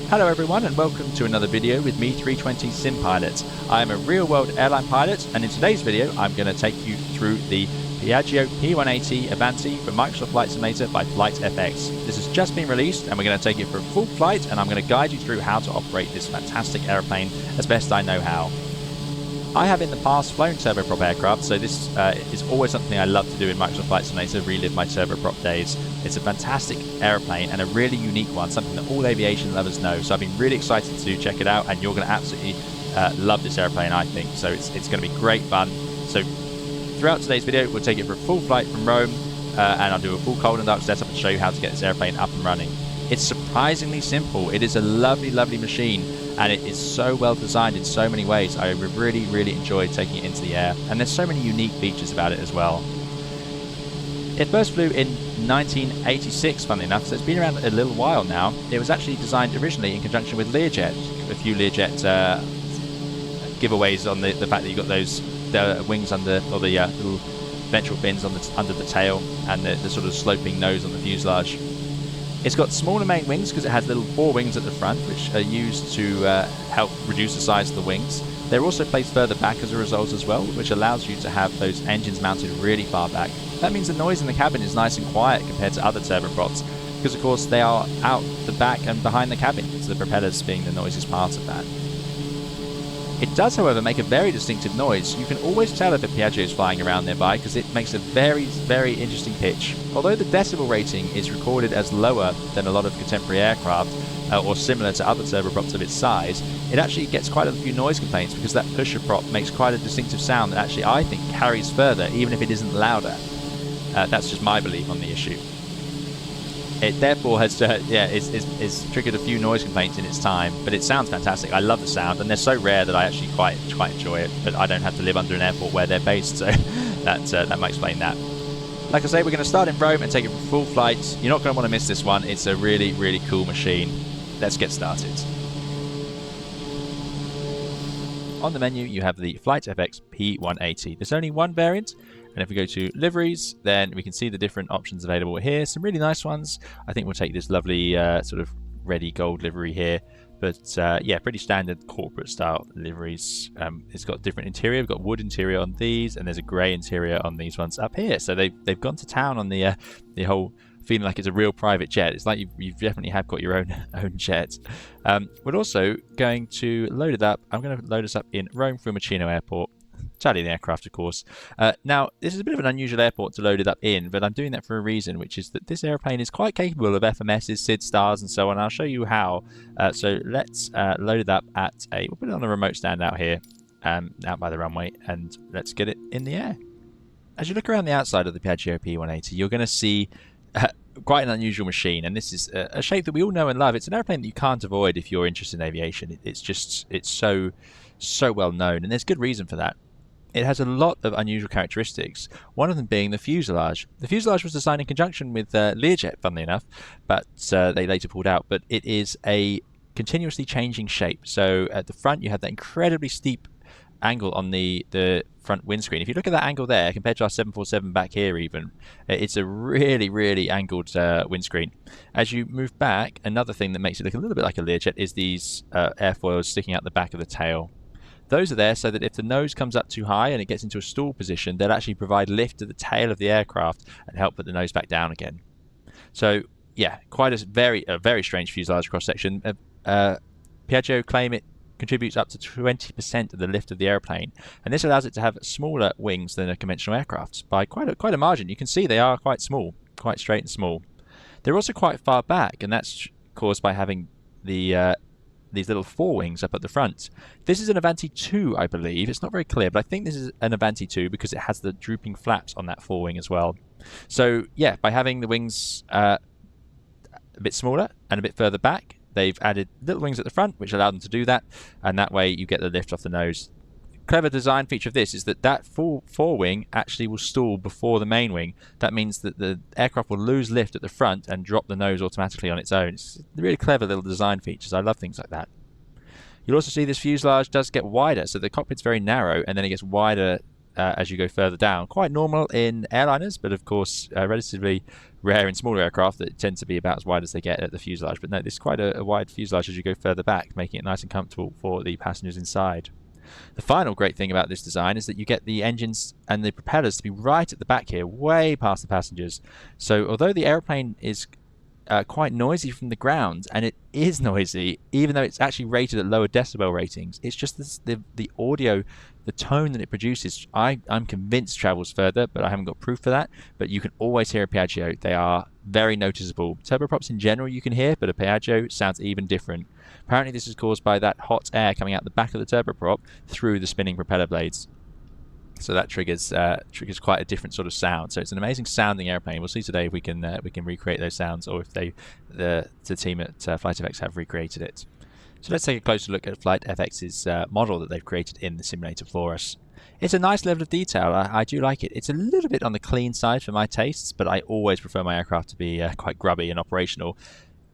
Hello everyone and welcome to another video with me, 320 Sim Pilot. I am a real-world airline pilot, and in today's video I'm going to take you through the Piaggio P.180 Avanti from Microsoft Flight Simulator by FlightFX. This has just been released and we're going to take it for a full flight, and I'm going to guide you through how to operate this fantastic aeroplane as best I know how. I have in the past flown turboprop aircraft, so this is always something I love to do in Microsoft Flight Simulator, relive my turboprop days. It's a fantastic aeroplane and a really unique one, something that all aviation lovers know. So I've been really excited to check it out, and you're going to absolutely love this aeroplane, I think. So it's going to be great fun. So throughout today's video, we'll take it for a full flight from Rome, and I'll do a full cold and dark setup and show you how to get this airplane up and running. It's surprisingly simple. It is a lovely, lovely machine, and it is so well designed in so many ways. I really enjoyed taking it into the air, and there's so many unique features about it as well. It first flew in 1986, funnily enough, so it's been around a little while now. It was actually designed originally in conjunction with Learjet. A few Learjet giveaways on the fact that you got those wings under, or the little ventral fins on under the tail, and the sort of sloping nose on the fuselage. It's got smaller main wings because it has little forewings at the front, which are used to help reduce the size of the wings. They're also placed further back as a result as well, which allows you to have those engines mounted really far back. That means the noise in the cabin is nice and quiet compared to other turboprops, because of course they are out the back and behind the cabin, so the propellers being the noisiest part of that. It does, however, make a very distinctive noise. You can always tell if a Piaggio is flying around nearby because it makes a very interesting pitch. Although the decibel rating is recorded as lower than a lot of contemporary aircraft, or similar to other turboprops of its size, it actually gets quite a few noise complaints because that pusher prop makes quite a distinctive sound that actually I think carries further even if it isn't louder. That's just my belief on the issue. It therefore has it's triggered a few noise complaints in its time, but it sounds fantastic. I love the sound, and they're so rare that I actually quite enjoy it. But I don't have to live under an airport where they're based, so that might explain that. Like I say, we're going to start in Rome and take it for full flight. You're not going to want to miss this one. It's a really cool machine. Let's get started. On the menu, you have the FlightFX P.180. There's only one variant. And if we go to liveries, then we can see the different options available here. Some really nice ones. I think we'll take this lovely sort of reddy gold livery here. But yeah, pretty standard corporate style liveries. It's got different interior. We've got wood interior on these, and there's a grey interior on these ones up here. So they've gone to town on the whole feeling like it's a real private jet. It's like you definitely have got your own jet. We're also going to load it up. I'm going to load us up in Rome Fiumicino Airport. Italian aircraft, of course. Now, this is a bit of an unusual airport to load it up in, but I'm doing that for a reason, which is that this airplane is quite capable of FMSs, SID stars, and so on. I'll show you how. So let's load it up at we'll put it on a remote stand out here, out by the runway, and let's get it in the air. As you look around the outside of the Piaggio P.180, you're going to see quite an unusual machine, and this is a shape that we all know and love. It's an airplane that you can't avoid if you're interested in aviation. It's so well known, and there's good reason for that. It has a lot of unusual characteristics, one of them being the fuselage. The fuselage was designed in conjunction with Learjet, funnily enough, but they later pulled out. But it is a continuously changing shape. So at the front, you have that incredibly steep angle on the front windscreen. If you look at that angle there, compared to our 747 back here even, it's a really angled windscreen. As you move back, another thing that makes it look a little bit like a Learjet is these airfoils sticking out the back of the tail. Those are there so that if the nose comes up too high and it gets into a stall position, they'll actually provide lift to the tail of the aircraft and help put the nose back down again. So yeah, quite a very strange fuselage cross-section. Piaggio claim it contributes up to 20% of the lift of the airplane, and this allows it to have smaller wings than a conventional aircraft by quite a margin. You can see they are quite small, quite straight and small. They're also quite far back, and that's caused by having these little forewings up at the front. This is an Avanti 2, I believe. It's not very clear, but I think this is an Avanti 2 because it has the drooping flaps on that forewing as well. So yeah, by having the wings a bit smaller and a bit further back, they've added little wings at the front, which allow them to do that, and that way you get the lift off the nose. Clever design feature of this is that forewing actually will stall before the main wing. That means that the aircraft will lose lift at the front and drop the nose automatically on its own. It's really clever little design features. I love things like that. You'll also see this fuselage does get wider, so the cockpit's very narrow and then it gets wider as you go further down. Quite normal in airliners, but of course relatively rare in smaller aircraft that tend to be about as wide as they get at the fuselage. But no, this is quite a wide fuselage as you go further back, making it nice and comfortable for the passengers inside. The final great thing about this design is that you get the engines and the propellers to be right at the back here, way past the passengers. So although the airplane is quite noisy from the ground, and it is noisy even though it's actually rated at lower decibel ratings, it's just the audio, the tone that it produces, I'm convinced travels further, but I haven't got proof for that. But you can always hear a Piaggio. They are very noticeable. Turboprops in general you can hear, but a Piaggio sounds even different. Apparently this is caused by that hot air coming out the back of the turboprop through the spinning propeller blades. So that triggers quite a different sort of sound. So it's an amazing sounding airplane. We'll see today if we can recreate those sounds, or if the team at FlightFX have recreated it. So let's take a closer look at FlightFX's model that they've created in the simulator for us. It's a nice level of detail. I do like it. It's a little bit on the clean side for my tastes, but I always prefer my aircraft to be quite grubby and operational.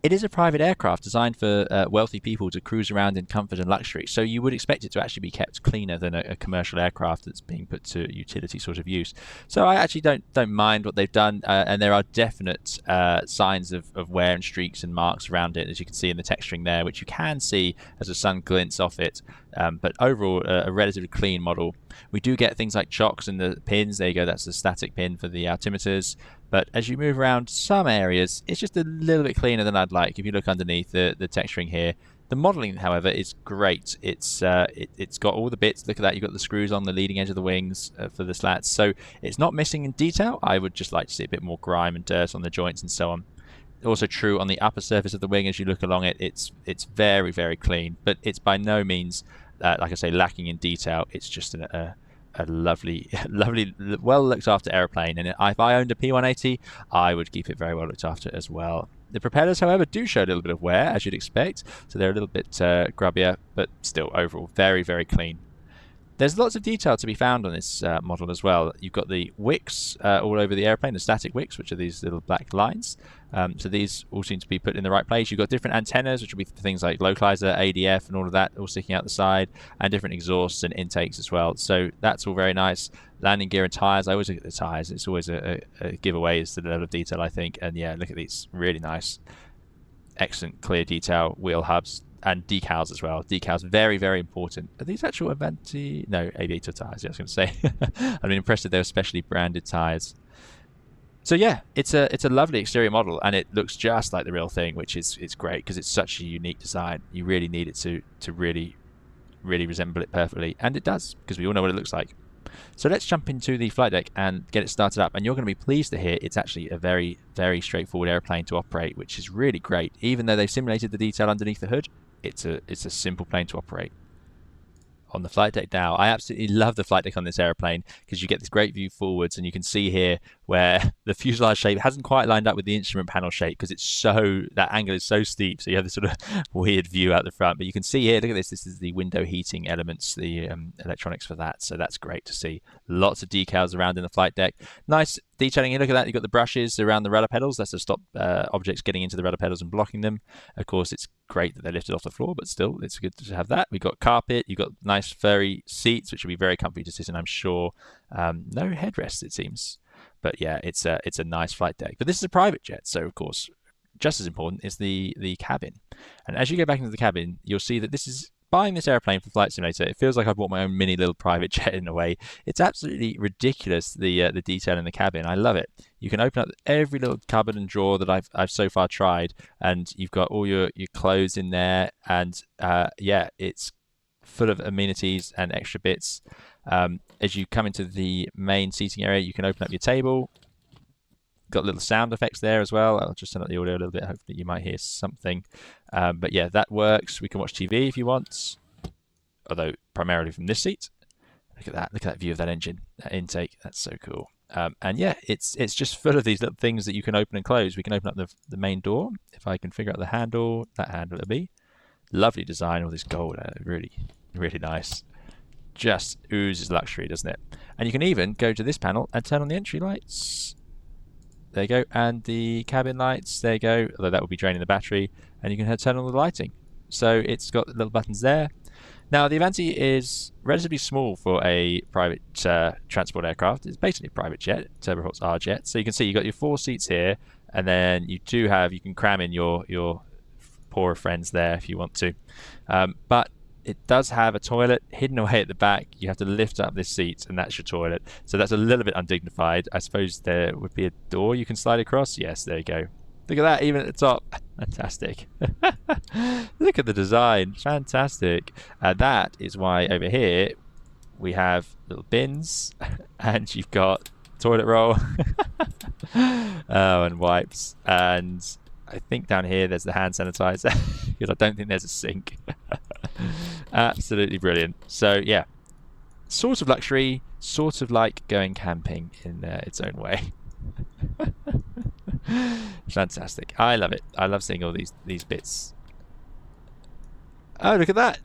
It is a private aircraft designed for wealthy people to cruise around in comfort and luxury, so you would expect it to actually be kept cleaner than a commercial aircraft that's being put to utility sort of use. So I actually don't mind what they've done, and there are definite signs of wear and streaks and marks around it, as you can see in the texturing there, which you can see as the sun glints off it. But overall, a relatively clean model. We do get things like chocks and the pins. There you go, that's the static pin for the altimeters. But as you move around some areas, it's just a little bit cleaner than I'd like. If you look underneath the texturing here, the modeling, however, is great. It's got all the bits. Look at that. You've got the screws on the leading edge of the wings for the slats. So it's not missing in detail. I would just like to see a bit more grime and dirt on the joints and so on. Also true on the upper surface of the wing as you look along it. It's very, very clean, but it's by no means, like I say, lacking in detail. It's just a lovely, well looked after airplane, and if I owned a P180, I would keep it very well looked after as well. The propellers, however, do show a little bit of wear, as you'd expect, so they're a little bit grubbier, but still overall very, very clean. There's lots of detail to be found on this model as well. You've got the wicks all over the airplane, the static wicks, which are these little black lines. So these all seem to be put in the right place. You've got different antennas, which will be things like localizer, ADF, and all of that all sticking out the side, and different exhausts and intakes as well. So that's all very nice. Landing gear and tyres. I always look at the tyres. It's always a giveaway as to the level of detail, I think. And yeah, look at these. Really nice. Excellent clear detail. Wheel hubs. And decals as well. Decals, very, very important. Are these actual Avanti? No, Aviator tyres, I was going to say. I've been impressed that they're specially branded tyres. So yeah, it's a lovely exterior model, and it looks just like the real thing, which is great because it's such a unique design. You really need it to really resemble it perfectly, and it does, because we all know what it looks like. So let's jump into the flight deck and get it started up, and you're going to be pleased to hear it's actually a very, very straightforward airplane to operate, which is really great. Even though they've simulated the detail underneath the hood, it's a simple plane to operate. On the flight deck now, I absolutely love the flight deck on this airplane because you get this great view forwards, and you can see here where the fuselage shape hasn't quite lined up with the instrument panel shape because it's that angle is so steep, so you have this sort of weird view out the front. But you can see here, look at this is the window heating elements, the electronics for that, so that's great to see. Lots of decals around in the flight deck. Nice detailing here, look at that. You've got the brushes around the rudder pedals. That's to stop objects getting into the rudder pedals and blocking them. Of course, it's great that they're lifted off the floor, but still, it's good to have that. We've got carpet. You've got nice furry seats, which will be very comfy to sit in, I'm sure. No headrests, it seems. But yeah, it's a nice flight deck. But this is a private jet, so of course, just as important is the cabin. And as you go back into the cabin, you'll see that this is buying this airplane for Flight Simulator. It feels like I've bought my own mini little private jet in a way. It's absolutely ridiculous, the detail in the cabin. I love it. You can open up every little cupboard and drawer that I've so far tried, and you've got all your clothes in there, and yeah, it's full of amenities and extra bits. As you come into the main seating area, you can open up your table. Got little sound effects there as well. I'll just turn up the audio a little bit. Hopefully you might hear something. But yeah, that works. We can watch TV if you want, although primarily from this seat. Look at that. Look at that view of that engine, that intake. That's so cool. And yeah, it's just full of these little things that you can open and close. We can open up the main door. If I can figure out the handle, that handle it'll be. Lovely design, all this gold. Really, really nice. Just oozes luxury, doesn't it? And you can even go to this panel and turn on the entry lights. There you go, and the cabin lights, there you go, although that will be draining the battery, and you can turn on the lighting. So it's got little buttons there. Now, the Avanti is relatively small for a private transport aircraft. It's basically a private jet. Turboprops are jets. So you can see you've got your 4 seats here, And then you can cram in your poorer friends there if you want to. But it does have a toilet hidden away at the back. You have to lift up this seat and that's your toilet. So that's a little bit undignified. I suppose there would be a door you can slide across. Yes, there you go. Look at that, even at the top. Fantastic. Look at the design. Fantastic. That is why over here we have little bins and you've got toilet roll and wipes, and I think down here there's the hand sanitizer because I don't think there's a sink. Absolutely brilliant. So yeah, sort of luxury, sort of like going camping in its own way. Fantastic. I love it. I love seeing all these bits. Oh, look at that.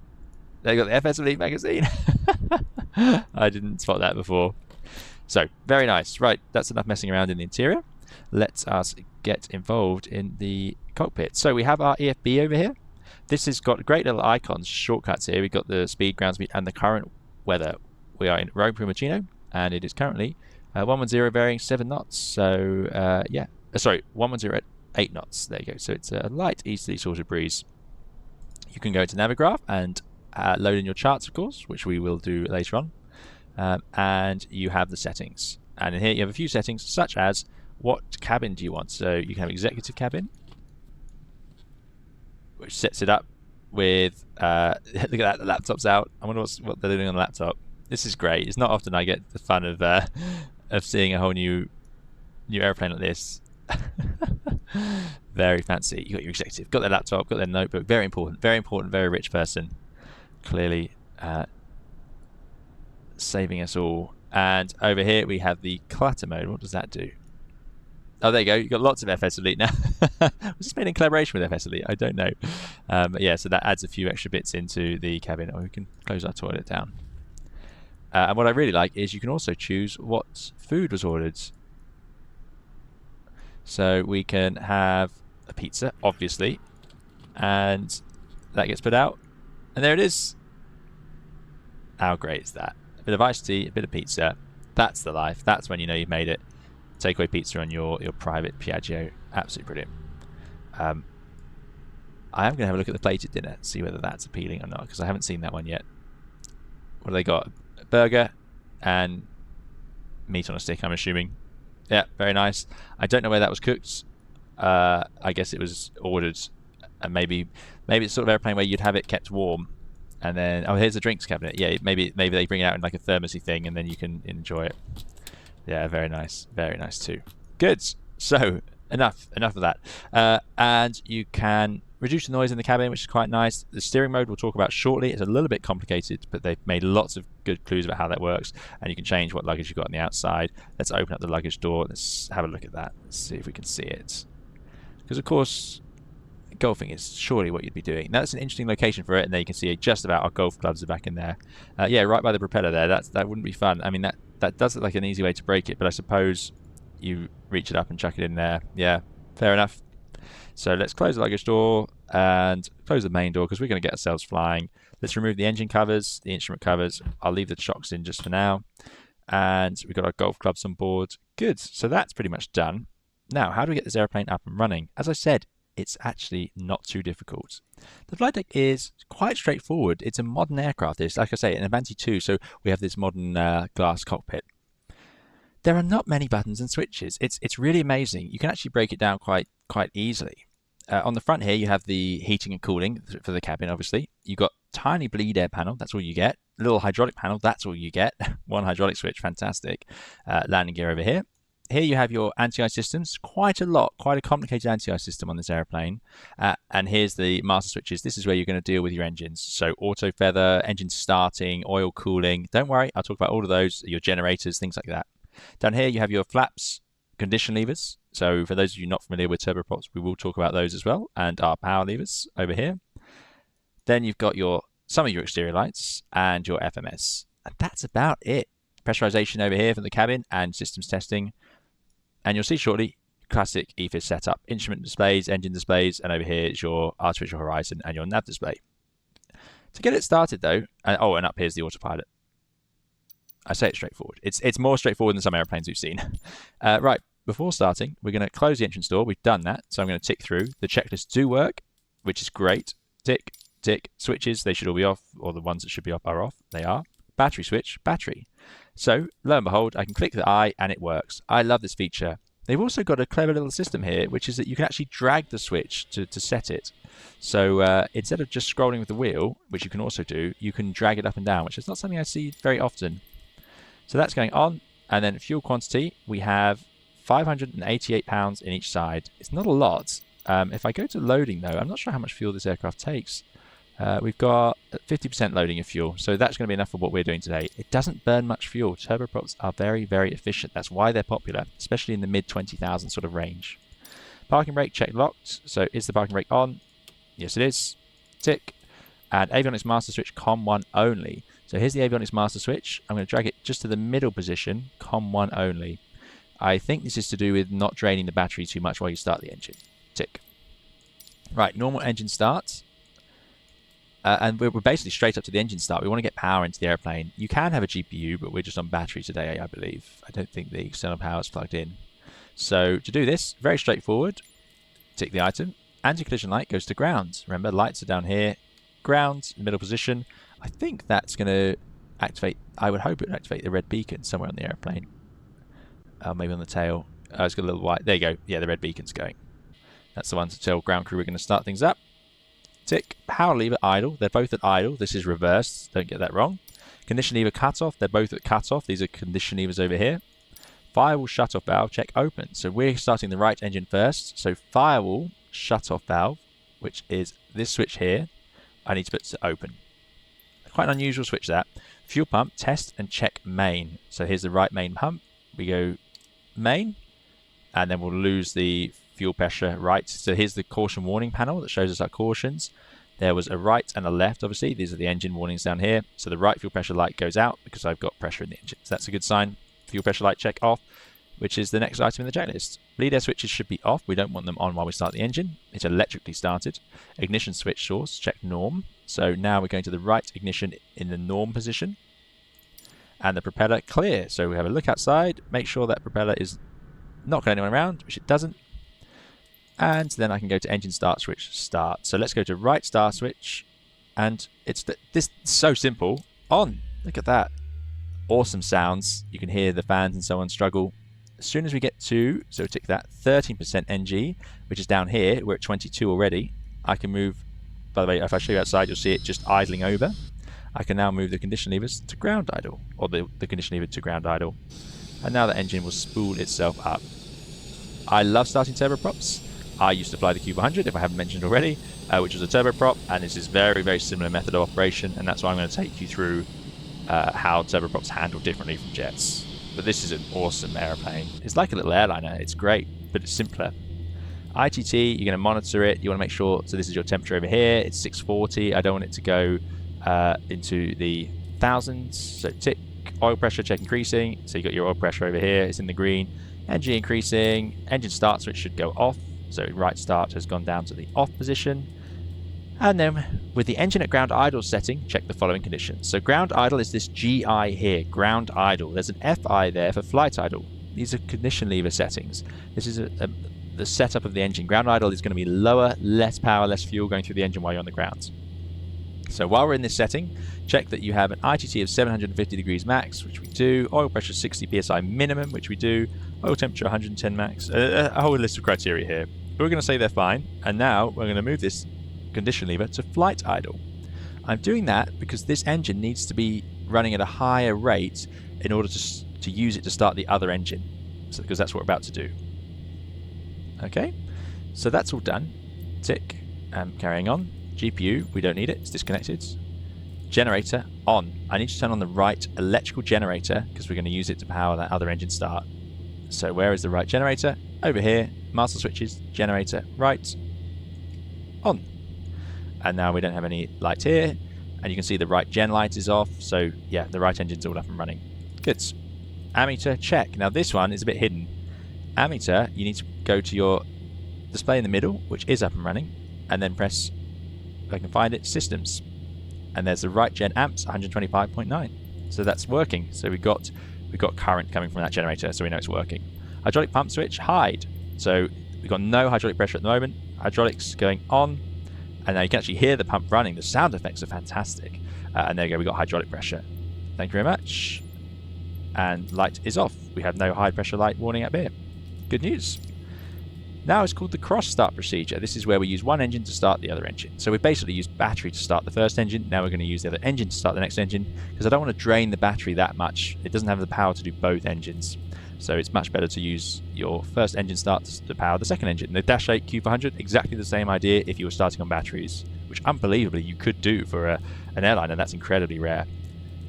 They got the FS magazine. I didn't spot that before. So, very nice. Right, that's enough messing around in the interior. Let us get involved in the cockpit. So we have our EFB over here. This has got great little icons, shortcuts here. We've got the speed, ground speed, and the current weather. We are in Rome Fiumicino, and it is currently 110 bearing 7 knots. So, yeah. Sorry, 110 at 8 knots. There you go. So it's a light, easterly sort of breeze. You can go to Navigraph and load in your charts, of course, which we will do later on. And you have the settings. And in here you have a few settings, such as what cabin do you want. So you can have executive cabin, which sets it up with, look at that, the laptop's out. I wonder what they're doing on the laptop. This is great. It's not often I get the fun of seeing a whole new airplane like this. Very fancy. You got your executive, got their laptop, got their notebook. Very important, very rich person. Clearly saving us all. And over here we have the clutter mode. What does that do? Oh, there you go. You've got lots of FS Elite now. Was this made in collaboration with FS Elite? I don't know. But yeah, so that adds a few extra bits into the cabin. Or we can close our toilet down. And what I really like is you can also choose what food was ordered. So we can have a pizza, obviously, and that gets put out. And there it is. How great is that? A bit of iced tea, a bit of pizza. That's the life. That's when you know you've made it. Takeaway pizza on your private Piaggio. Absolutely brilliant. I am going to have a look at the plated dinner, see whether that's appealing or not, because I haven't seen that one yet. What do they got? A burger and meat on a stick, I'm assuming. Yeah, very nice. I don't know where that was cooked. I guess it was ordered, and maybe it's sort of airplane where you'd have it kept warm, and then here's the drinks cabinet. Yeah, maybe they bring it out in like a thermosy thing, and then you can enjoy it. Yeah, very nice too. Good. So enough of that. And you can reduce the noise in the cabin, which is quite nice. The steering mode we'll talk about shortly. It's a little bit complicated, but they've made lots of good clues about how that works. And you can change what luggage you've got on the outside. Let's open up the luggage door. Let's have a look at that. Let's see if we can see it. Because of course, golfing is surely what you'd be doing. That's an interesting location for it, and there you can see just about our golf clubs are back in there. Yeah, right by the propeller there. That wouldn't be fun. I mean, that does look like an easy way to break it, but I suppose you reach it up and chuck it in there. Yeah, fair enough. So let's close the luggage door and close the main door because we're going to get ourselves flying. Let's remove the engine covers, the instrument covers. I'll leave the shocks in just for now. And we've got our golf clubs on board. Good. So that's pretty much done. Now, how do we get this airplane up and running? As I said, it's actually not too difficult. The flight deck is quite straightforward. It's a modern aircraft. It's, like I say, an Avanti 2, so we have this modern glass cockpit. There are not many buttons and switches. It's really amazing. You can actually break it down quite easily. On the front here, you have the heating and cooling for the cabin, obviously. You've got tiny bleed air panel. That's all you get. A little hydraulic panel. That's all you get. One hydraulic switch. Fantastic. Landing gear over here. Here you have your anti-ice systems. Quite a complicated anti-ice system on this airplane. And here's the master switches. This is where you're going to deal with your engines. So auto feather, engine starting, oil cooling. Don't worry, I'll talk about all of those. Your generators, things like that. Down here you have your flaps, condition levers. So for those of you not familiar with turboprops, we will talk about those as well. And our power levers over here. Then you've got some of your exterior lights and your FMS. And that's about it. Pressurization over here for the cabin and systems testing. And you'll see shortly, classic EFS setup, instrument displays, engine displays, and over here is your artificial horizon and your nav display. To get it started though, and up here's the autopilot. I say it's straightforward. It's more straightforward than some airplanes we've seen. Right, before starting, we're going to close the entrance door. We've done that, so I'm going to tick through. The checklists do work, which is great. Tick, tick. Switches, they should all be off, or the ones that should be off are off. They are. Battery switch, battery. So, lo and behold, I can click the eye and it works. I love this feature. They've also got a clever little system here, which is that you can actually drag the switch to set it. So instead of just scrolling with the wheel, which you can also do, you can drag it up and down, which is not something I see very often. So that's going on. And then fuel quantity, we have 588 pounds in each side. It's not a lot. If I go to loading, though, I'm not sure how much fuel this aircraft takes. We've got 50% loading of fuel, so that's going to be enough for what we're doing today. It doesn't burn much fuel. Turboprops are very, very efficient. That's why they're popular, especially in the mid-20,000 sort of range. Parking brake, check locked. So is the parking brake on? Yes, it is. Tick. And avionics master switch, COM1 only. So here's the avionics master switch. I'm going to drag it just to the middle position, COM1 only. I think this is to do with not draining the battery too much while you start the engine. Tick. Right, normal engine start. And we're basically straight up to the engine start. We want to get power into the airplane. You can have a GPU, but we're just on battery today, I believe. I don't think the external power is plugged in. So to do this, very straightforward. Tick the item. Anti-collision light goes to ground. Remember, lights are down here. Ground, middle position. I think that's going to activate, I would hope it would activate the red beacon somewhere on the airplane. Maybe on the tail. It's got a little white. There you go. Yeah, the red beacon's going. That's the one to tell ground crew we're going to start things up. Tick. Power lever idle. They're both at idle. This is reversed. Don't get that wrong. Condition lever cut off. They're both at cut off. These are condition levers over here. Firewall shut off valve. Check open. So we're starting the right engine first. So firewall shut off valve, which is this switch here, I need to put to open. Quite an unusual switch that. Fuel pump, test and check main. So here's the right main pump. We go main, and then we'll lose the fuel pressure right. So here's the caution warning panel that shows us our cautions. There was a right and a left, obviously. These are the engine warnings down here. So the right fuel pressure light goes out because I've got pressure in the engine. So that's a good sign. Fuel pressure light check off, which is the next item in the checklist. Bleed air switches should be off. We don't want them on while we start the engine. It's electrically started. Ignition switch source, check norm. So now we're going to the right ignition in the norm position. And the propeller clear. So we have a look outside, make sure that propeller is not got anyone around, which it doesn't. And then I can go to engine start switch start. So let's go to right start switch, and it's this so simple. On. Look at that. Awesome sounds. You can hear the fans and so on struggle. As soon as we get to, so tick that 13% NG, which is down here. We're at 22 already. I can move. By the way, if I show you outside, you'll see it just idling over. I can now move the condition levers to ground idle, or the condition lever to ground idle. And now the engine will spool itself up. I love starting turboprops. I used to fly the Cube 100, if I haven't mentioned already, which was a turboprop, and this is very, very similar method of operation, and that's why I'm going to take you through how turboprops handle differently from jets. But this is an awesome airplane. It's like a little airliner. It's great, but it's simpler. ITT, you're going to monitor it. You want to make sure, so this is your temperature over here. It's 640. I don't want it to go into the thousands. So tick, oil pressure, check increasing. So you got your oil pressure over here. It's in the green. Engine increasing. Engine start switch should go off. So right start has gone down to the off position. And then with the engine at ground idle setting, check the following conditions. So ground idle is this GI here, ground idle. There's an FI there for flight idle. These are condition lever settings. This is the setup of the engine. Ground idle is going to be lower, less power, less fuel going through the engine while you're on the ground. So while we're in this setting, check that you have an ITT of 750 degrees max, which we do. Oil pressure 60 psi minimum, which we do. Oil temperature 110 max. A whole list of criteria here. But we're going to say they're fine. And now we're going to move this condition lever to flight idle. I'm doing that because this engine needs to be running at a higher rate in order to use it to start the other engine. So because that's what we're about to do. Okay, so that's all done. Tick. Carrying on. GPU, we don't need it, it's disconnected. Generator, on. I need to turn on the right electrical generator because we're going to use it to power that other engine start. So where is the right generator? Over here, master switches, generator, right, on. And now we don't have any light here, and you can see the right gen light is off, so yeah, the right engine's all up and running. Good. Ammeter, check. Now this one is a bit hidden. Ammeter, you need to go to your display in the middle, which is up and running, and then press, if I can find it, systems. And there's the right gen amps, 125.9. So that's working. So we got current coming from that generator, so we know it's working. Hydraulic pump switch, hide. So we've got no hydraulic pressure at the moment. Hydraulics going on, and now you can actually hear the pump running. The sound effects are fantastic. And there you go, we got hydraulic pressure. Thank you very much. And light is off. We have no high pressure light warning up here. Good news. Now it's called the cross start procedure. This is where we use one engine to start the other engine. So we basically used battery to start the first engine. Now we're going to use the other engine to start the next engine, because I don't want to drain the battery that much. It doesn't have the power to do both engines. So it's much better to use your first engine start to power the second engine. The Dash 8 Q400, exactly the same idea if you were starting on batteries, which unbelievably you could do for an airline, and that's incredibly rare.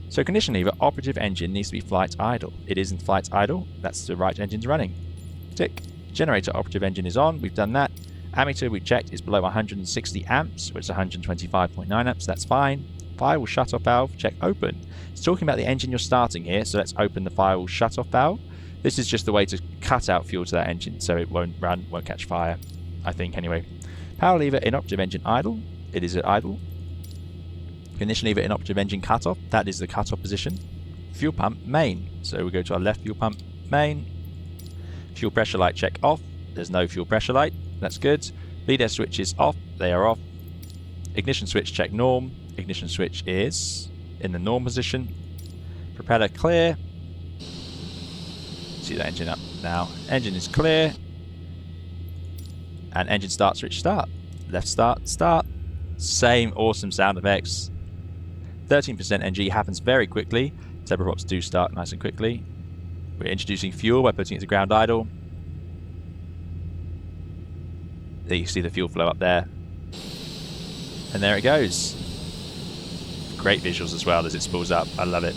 So condition lever, operative engine needs to be flight idle. It isn't flight idle, that's the right engine's running. Tick. Generator operative engine is on, we've done that. Ammeter we checked is below 160 amps, which is 125.9 amps, that's fine. Firewall shut-off valve, check open. It's talking about the engine you're starting here, so let's open the firewall shut-off valve. This is just the way to cut out fuel to that engine, so it won't run, won't catch fire, I think anyway. Power lever inoperative engine idle, it is at idle. Ignition lever inoperative engine cutoff, that is the cutoff position. Fuel pump main, so we go to our left fuel pump main. Fuel pressure light check off, there's no fuel pressure light, that's good. Bleed air switch is off, they are off. Ignition switch check norm, ignition switch is in the norm position. Propeller clear. See that engine up now. Engine is clear. And engine start switch start. Left start, start. Same awesome sound effects. 13% NG happens very quickly. Turboprops do start nice and quickly. We're introducing fuel by putting it to ground idle. There you see the fuel flow up there. And there it goes. Great visuals as well as it spools up. I love it.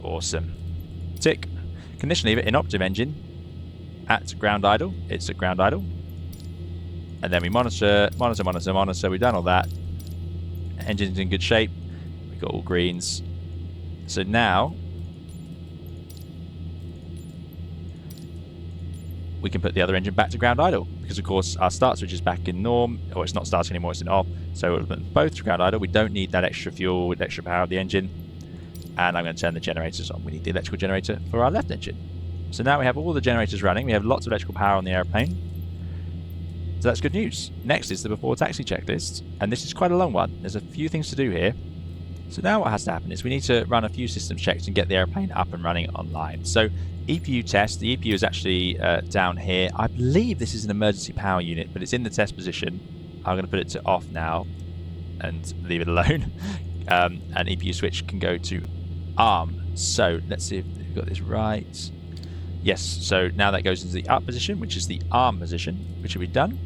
Awesome. Tick. Condition lever inoperative engine at ground idle. It's at ground idle. And then we monitor. We've done all that. Engine's in good shape. We've got all greens. So now we can put the other engine back to ground idle, because of course our start switch is back in norm, or it's not starting anymore, it's in off. So we'll put both to ground idle. We don't need that extra fuel with extra power of the engine. And I'm going to turn the generators on. We need the electrical generator for our left engine. So now we have all the generators running. We have lots of electrical power on the airplane. So that's good news. Next is the before taxi checklist. And this is quite a long one. There's a few things to do here. So now what has to happen is we need to run a few systems checks and get the airplane up and running online. So EPU test. The EPU is actually down here. I believe this is an emergency power unit, but it's in the test position. I'm going to put it to off now and leave it alone. And EPU switch can go to arm. So let's see if we've got this right. Yes, so now that goes into the up position, which is the arm position, which will be done.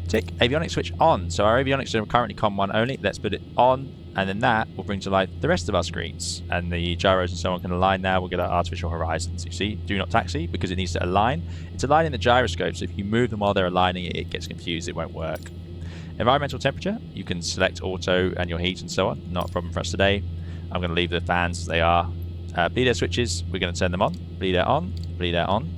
Tick. Avionics switch on. So our avionics are currently COM 1 only. Let's put it on, and then that will bring to life the rest of our screens. And the gyros and so on can align now. We'll get our artificial horizons. You see, do not taxi, because it needs to align. It's aligning the gyroscope, so if you move them while they're aligning it, it gets confused, it won't work. Environmental temperature, you can select auto and your heat and so on. Not a problem for us today. I'm going to leave the fans as they are. Bleed air switches, we're going to turn them on. Bleed air on, bleed air on.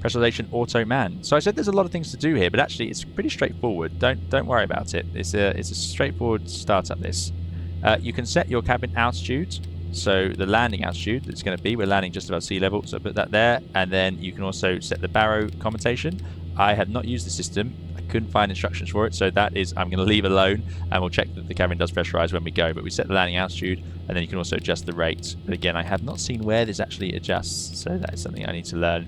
Pressurization auto man. So I said there's a lot of things to do here, but actually it's pretty straightforward. Don't worry about it. It's a straightforward startup. This. You can set your cabin altitude. So the landing altitude it's going to be. We're landing just above sea level, so put that there. And then you can also set the baro commutation. I have not used the system. I couldn't find instructions for it, so that is I'm going to leave alone, and we'll check that the cabin does pressurize when we go. But we set the landing altitude, and then you can also adjust the rate. But again, I have not seen where this actually adjusts, so that is something I need to learn.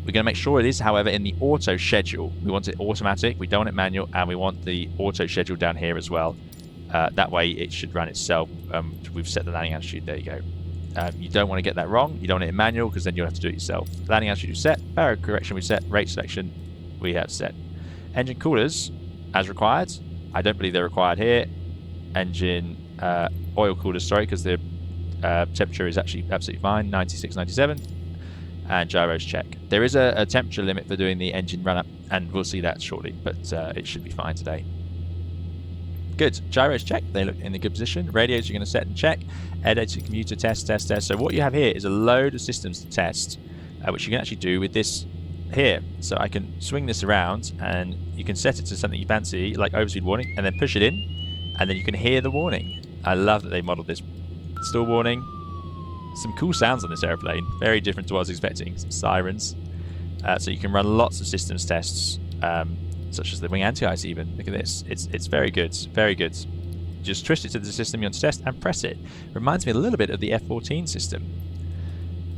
We're going to make sure it is, however, in the auto schedule. We want it automatic, we don't want it manual, and we want the auto schedule down here as well. That way it should run itself. We've set the landing altitude, there you go. You don't want to get that wrong. You don't want it in manual, because then you'll have to do it yourself. Landing altitude set, baro correction we set, rate selection we have set. Engine coolers as required. I don't believe they're required here. Engine oil coolers, sorry, because the temperature is actually absolutely fine, 96, 97. And gyros check. There is a temperature limit for doing the engine run up, and we'll see that shortly, but it should be fine today. Good. Gyros check. They look in a good position. Radios you're going to set and check. Air data commuter test. So what you have here is a load of systems to test, which you can actually do with this here. So I can swing this around, and you can set it to something you fancy, like overspeed warning, and then push it in, and then you can hear the warning. I love that they modeled this. Stall warning. Some cool sounds on this airplane, very different to what I was expecting. Some sirens. So you can run lots of systems tests, such as the wing anti-ice even. Look at this. It's very good, very good. Just twist it to the system you want to test and press it. Reminds me a little bit of the F-14 system.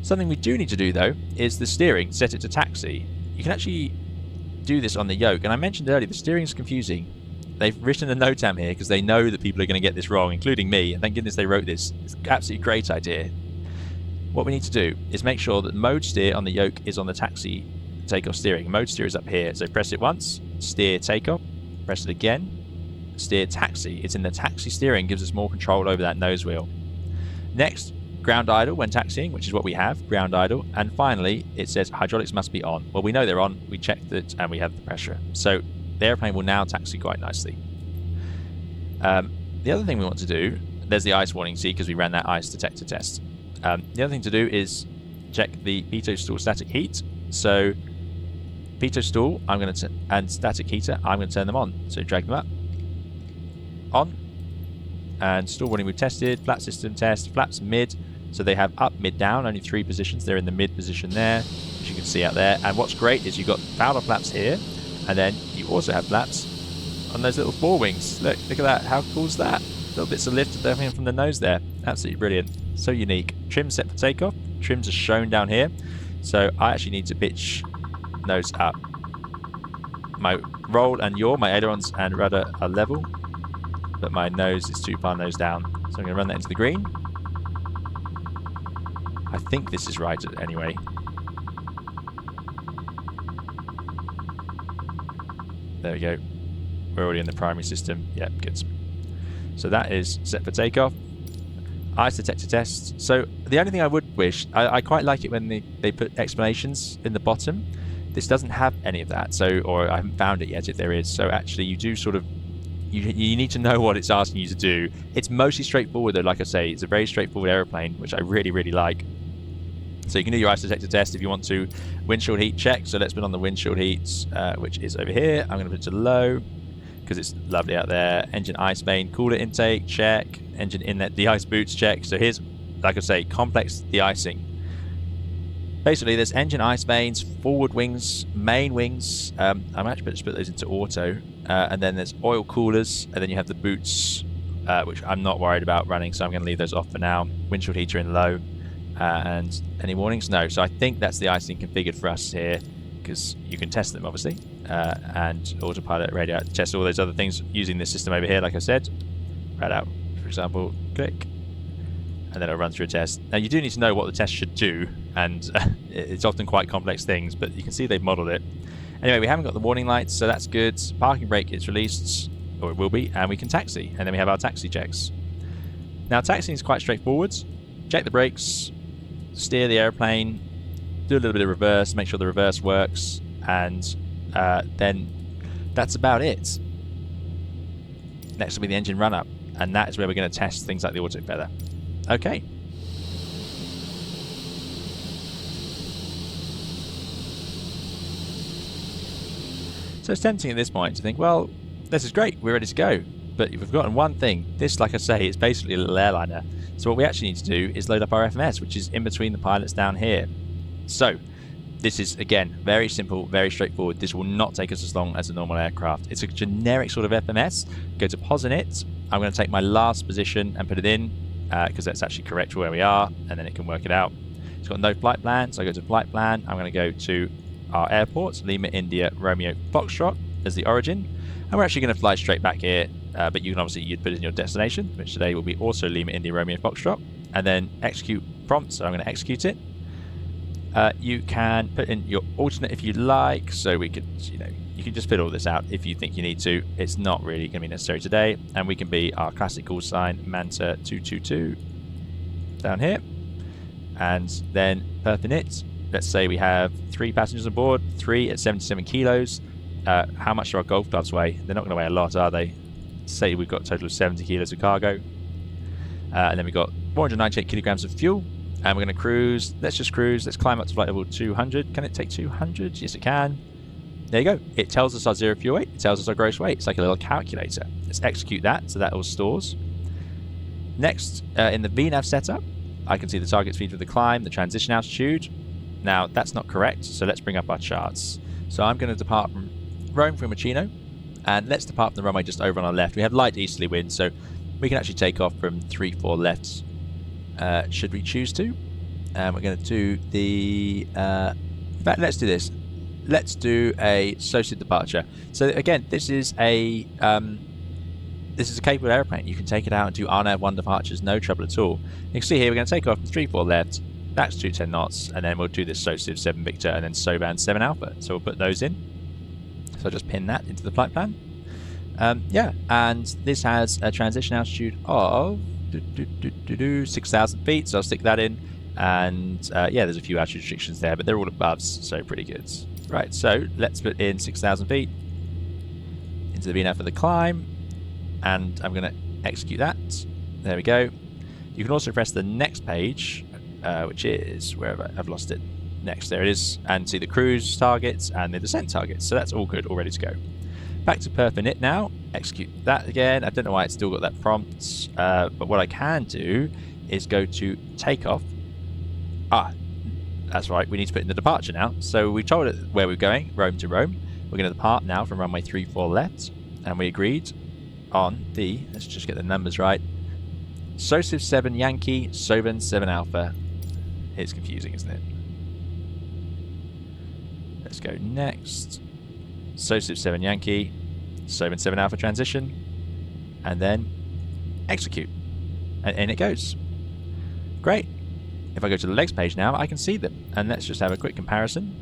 Something we do need to do though is the steering, set it to taxi. You can actually do this on the yoke, and I mentioned earlier the steering is confusing. They've written a NOTAM here because they know that people are going to get this wrong, including me, and thank goodness they wrote this. It's an absolutely great idea. What we need to do is make sure that mode steer on the yoke is on the taxi takeoff steering. Mode steer is up here, so press it once, steer takeoff, press it again, steer taxi. It's in the taxi steering, gives us more control over that nose wheel. Next, ground idle when taxiing, which is what we have, ground idle. And finally, it says hydraulics must be on. Well, we know they're on, we checked it, and we have the pressure. So the airplane will now taxi quite nicely. The other thing we want to do, there's the ice warning, see, because we ran that ice detector test. The other thing to do is check the pitot stall static heat. So pitot stall, and static heater, I'm going to turn them on. So drag them up, on, and stall warning we've tested, flap system test, flaps mid. So they have up, mid, down, only 3 positions. They're in the mid position there, as you can see out there. And what's great is you've got Fowler flaps here, and then you also have flaps on those little forewings. Look at that. How cool is that? Little bits of lift coming from the nose there. Absolutely brilliant. So unique. Trim set for takeoff. Trims are shown down here. So I actually need to pitch nose up. My roll and yaw, my ailerons and rudder are level, but my nose is too far nose down. So I'm going to run that into the green. I think this is right anyway. There we go. We're already in the primary system. Yep, good. So that is set for takeoff. Ice detector test. So the only thing I would wish, I quite like it when they put explanations in the bottom. This doesn't have any of that, so, or I haven't found it yet if there is. So actually you do sort of, you need to know what it's asking you to do. It's mostly straightforward though, like I say. It's a very straightforward aeroplane, which I really, really like. So you can do your ice detector test if you want to. Windshield heat check. So let's put on the windshield heat, which is over here. I'm going to put it to low because it's lovely out there. Engine ice vane, cooler intake, check. Engine inlet, de-ice boots, check. So here's, like I say, complex de-icing. Basically, there's engine ice vanes, forward wings, main wings. I'm actually just put those into auto. And then there's oil coolers, and then you have the boots, which I'm not worried about running, so I'm going to leave those off for now. Windshield heater in low. And any warnings? No. So I think that's the icing configured for us here, because you can test them, obviously. And autopilot, radio, test all those other things using this system over here, like I said. Right out, for example, click. And then it'll run through a test. Now you do need to know what the test should do, and it's often quite complex things, but you can see they've modeled it. Anyway, we haven't got the warning lights, so that's good. Parking brake is released, or it will be, and we can taxi. And then we have our taxi checks. Now taxiing is quite straightforward. Check the brakes, steer the airplane, do a little bit of reverse, make sure the reverse works, and then that's about it. Next will be the engine run-up, and that is where we're going to test things like the auto feather. Okay. So it's tempting at this point to think, well, this is great, we're ready to go. But you've forgotten one thing. This, like I say, is basically a little airliner. So what we actually need to do is load up our FMS, which is in between the pilots down here. So this is, again, very simple, very straightforward. This will not take us as long as a normal aircraft. It's a generic sort of FMS. Go to pause in it. I'm going to take my last position and put it in, because that's actually correct for where we are, and then it can work it out. It's got no flight plan, so I go to flight plan. I'm going to go to our airport, Lima, India, Romeo, Foxtrot as the origin, and we're actually going to fly straight back here, but you can obviously, you'd put in your destination, which today will be also Lima, India, Romeo, Foxtrot, and then execute prompt, so I'm going to execute it. You can put in your alternate if you like, so we could, you can just put all this out if you think you need to. It's not really going to be necessary today, and we can be our classic call sign Manta 222 down here, and then perf init. Let's say we have 3 passengers on board, 3 at 77 kilos. How much do our golf clubs weigh? They're not going to weigh a lot, are they? Say we've got a total of 70 kilos of cargo, and then we've got 498 kilograms of fuel. And we're going to cruise. Let's just cruise. Let's climb up to flight level 200. Can it take 200? Yes, it can. There you go. It tells us our zero fuel weight. It tells us our gross weight. It's like a little calculator. Let's execute that, so that all stores. Next, in the VNAV setup, I can see the target speed for the climb, the transition altitude. Now, that's not correct, so let's bring up our charts. So I'm going to depart from Rome Fiumicino, and let's depart from the runway just over on our left. We have light easterly wind, so we can actually take off from 3-4 left, should we choose to. And we're going to do the... in fact, let's do this. Let's do a associated departure. So again, this is a capable airplane. You can take it out and do RNAV1 departures, no trouble at all. You can see here we're going to take off from 3-4 left, that's 210 knots, and then we'll do this SOSIV 7 Victor and then SOVAN 7 Alpha. So we'll put those in. So I'll just pin that into the flight plan. Yeah, and this has a transition altitude of 6,000 feet, so I'll stick that in. And yeah, there's a few altitude restrictions there, but they're all aboves, so pretty good. Right, so let's put in 6,000 feet into the VNAV for the climb, and I'm going to execute that. There we go. You can also press the next page, which is wherever I've lost it. Next, there it is, and see the cruise targets and the descent targets. So that's all good, all ready to go. Back to perf init now. Execute that again. I don't know why it's still got that prompt, but what I can do is go to takeoff. That's right, we need to put in the departure now. So we told it where we're going, Rome to Rome. We're going to depart now from runway 34 left, and we agreed on the, let's just get the numbers right, SOSIV 7 Yankee, SOVAN 7 Alpha. It's confusing, isn't it? Let's go next. SOSIV 7 Yankee, SOVAN 7 Alpha transition, and then execute. And in it goes. Great. If I go to the legs page now, I can see them. And let's just have a quick comparison.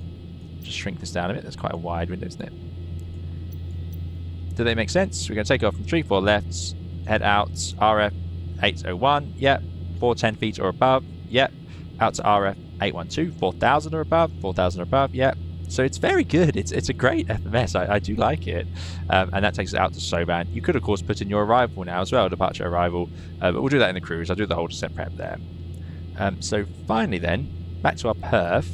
Just shrink this down a bit. That's quite a wide window, isn't it? Do they make sense? We're going to take off from 3-4 left, head out, RF 801, yep, 410 feet or above, yep, out to RF 812, 4,000 or above, 4,000 or above, yep. So it's very good. It's a great FMS. I do like it. And that takes it out to SOVAN. You could, of course, put in your arrival now as well, departure arrival, but we'll do that in the cruise. I'll do the whole descent prep there. So finally then, back to our perf,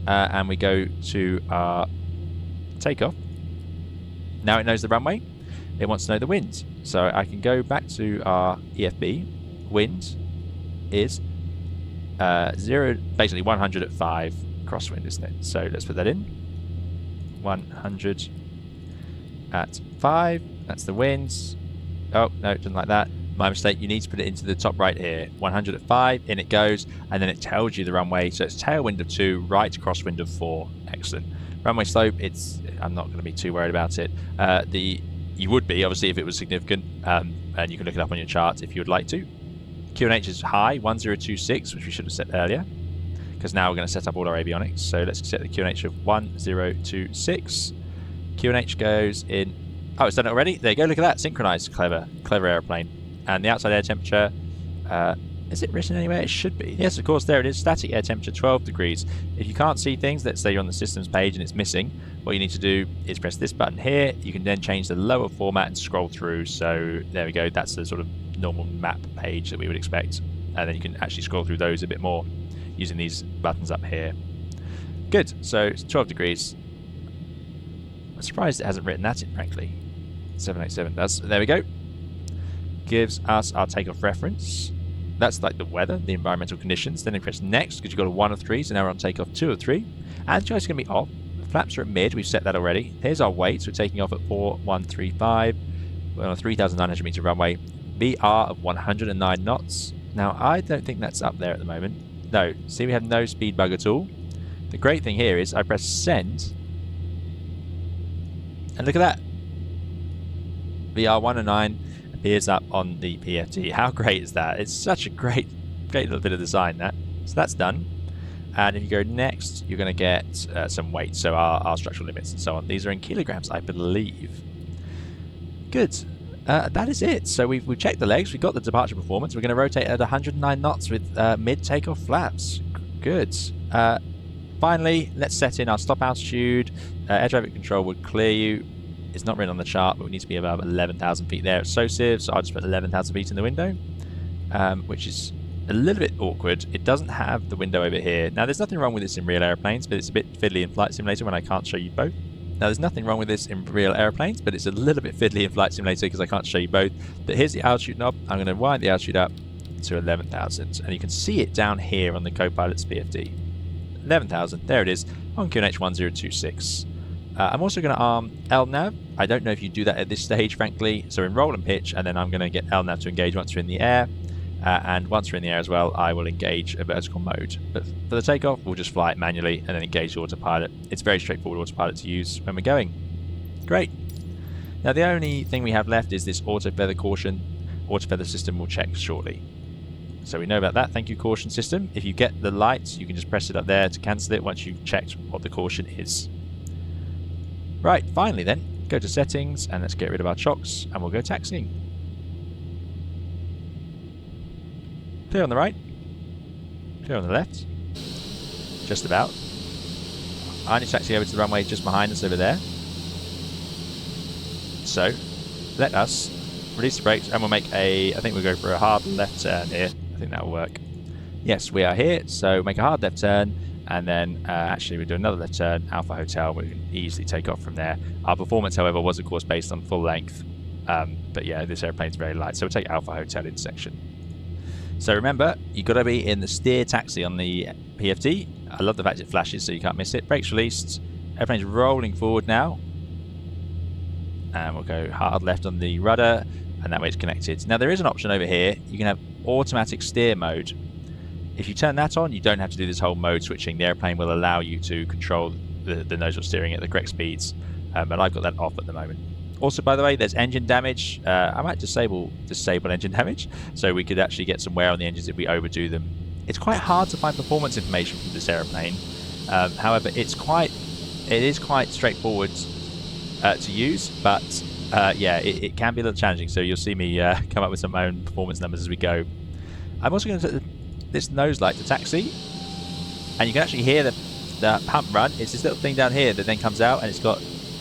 and we go to our takeoff. Now it knows the runway. It wants to know the wind. So I can go back to our EFB. Wind is 0, basically 100 at 5 crosswind, isn't it? So let's put that in. 100 at 5. That's the winds. Oh, no, it doesn't like that. My mistake, you need to put it into the top right here. 100 at 5, in it goes, and then it tells you the runway. So it's tailwind of 2, right crosswind of 4. Excellent. Runway slope, I'm not going to be too worried about it. You would be, obviously, if it was significant, and you can look it up on your chart if you would like to. QNH is high, 1026, which we should have set earlier, because now we're going to set up all our avionics. So let's set the QNH of 1026. QNH goes in. Oh, it's done it already? There you go, look at that, synchronized. Clever airplane. And the outside air temperature, is it written anywhere? It should be. Yes, of course, there it is. Static air temperature, 12 degrees. If you can't see things, let's say you're on the systems page and it's missing, what you need to do is press this button here. You can then change the lower format and scroll through. So there we go. That's the sort of normal map page that we would expect. And then you can actually scroll through those a bit more using these buttons up here. Good. So it's 12 degrees. I'm surprised it hasn't written that in, frankly. 787 does. There we go. Gives us our takeoff reference. That's like the weather, the environmental conditions. Then we press next because you've got a 1 of 3, so now we're on takeoff 2 of 3. And the is going to be off. The flaps are at mid, we've set that already. Here's our weight, so we're taking off at 4135. We're on a 3,900 meter runway. VR of 109 knots. Now, I don't think that's up there at the moment. No, see, we have no speed bug at all. The great thing here is I press send, and look at that. VR 109 appears up on the PFD. How great is that? It's such a great little bit of design, that. So that's done. And if you go next, you're going to get some weight, so our structural limits and so on. These are in kilograms, I believe. Good. That is it. So we've checked the legs, we've got the departure performance. We're going to rotate at 109 knots with mid-takeoff flaps. Good. Finally, let's set in our stop altitude. Air traffic control would clear you. It's not written on the chart, but we need to be above 11,000 feet there at SOSIV, so I'll just put 11,000 feet in the window, which is a little bit awkward. It doesn't have the window over here. Now, there's nothing wrong with this in real airplanes, but it's a bit fiddly in Flight Simulator when I can't show you both. Now there's nothing wrong with this in real airplanes, but it's a little bit fiddly in Flight Simulator because I can't show you both. But here's the altitude knob. I'm going to wind the altitude up to 11,000, and you can see it down here on the Copilot's PFD. 11,000, there it is, on QNH 1026. I'm also going to arm LNAV. I don't know if you do that at this stage, frankly. So in roll and pitch, and then I'm going to get LNAV to engage once we're in the air. And once we're in the air as well, I will engage a vertical mode. But for the takeoff, we'll just fly it manually and then engage the autopilot. It's very straightforward autopilot to use when we're going. Great. Now the only thing we have left is this auto feather caution. Auto feather system will check shortly. So we know about that. Thank you, caution system. If you get the lights, you can just press it up there to cancel it once you've checked what the caution is. Right, finally then, go to settings and let's get rid of our chocks and we'll go taxiing. Clear on the right, clear on the left, just about. I need to taxi over to the runway just behind us over there. So, let us release the brakes and we'll make I think we'll go for a hard left turn here. I think that will work. Yes, we are here, so make a hard left turn, and then actually we'll do another left turn, Alpha Hotel, we can easily take off from there. Our performance, however, was of course based on full length, but yeah, this airplane's very light, so we'll take Alpha Hotel intersection. So remember, you've got to be in the steer taxi on the PFD. I love the fact it flashes so you can't miss it. Brakes released, airplane's rolling forward now, and we'll go hard left on the rudder, and that way it's connected. Now there is an option over here, you can have automatic steer mode. If you turn that on, you don't have to do this whole mode switching. The airplane will allow you to control the nose wheel steering at the correct speeds, but I've got that off at the moment. Also, by the way, there's engine damage. I might disable engine damage, so we could actually get some wear on the engines if we overdo them. It's quite hard to find performance information from this airplane. However, it is quite straightforward to use, but yeah, it can be a little challenging. So you'll see me come up with some of my own performance numbers as we go. I'm also going to set this nose light to taxi, and you can actually hear the pump run. It's this little thing down here that then comes out, and it's got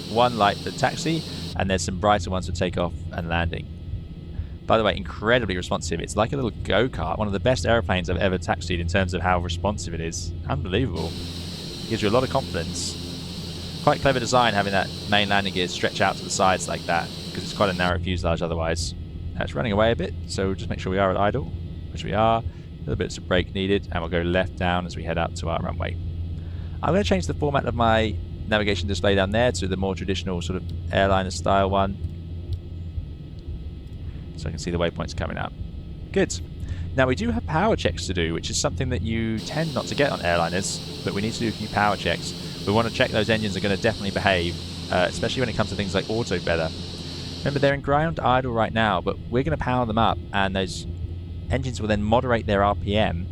one light for taxi, and there's some brighter ones for takeoff and landing. By the way, incredibly responsive. It's like a little go-kart. One of the best airplanes I've ever taxied in terms of how responsive it is. Unbelievable. It gives you a lot of confidence. Quite clever design having that main landing gear stretch out to the sides like that, because it's quite a narrow fuselage otherwise. It's running away a bit, so just make sure we are at idle, which we are. A little bit of brake needed, and we'll go left down as we head out to our runway. I'm going to change the format of my navigation display down there to the more traditional sort of airliner style one, so I can see the waypoints coming up. Good. Now we do have power checks to do, which is something that you tend not to get on airliners, but we need to do a few power checks. We want to check those engines are going to definitely behave, especially when it comes to things like auto feather. Remember, they're in ground idle right now, but we're going to power them up, and those engines will then moderate their RPM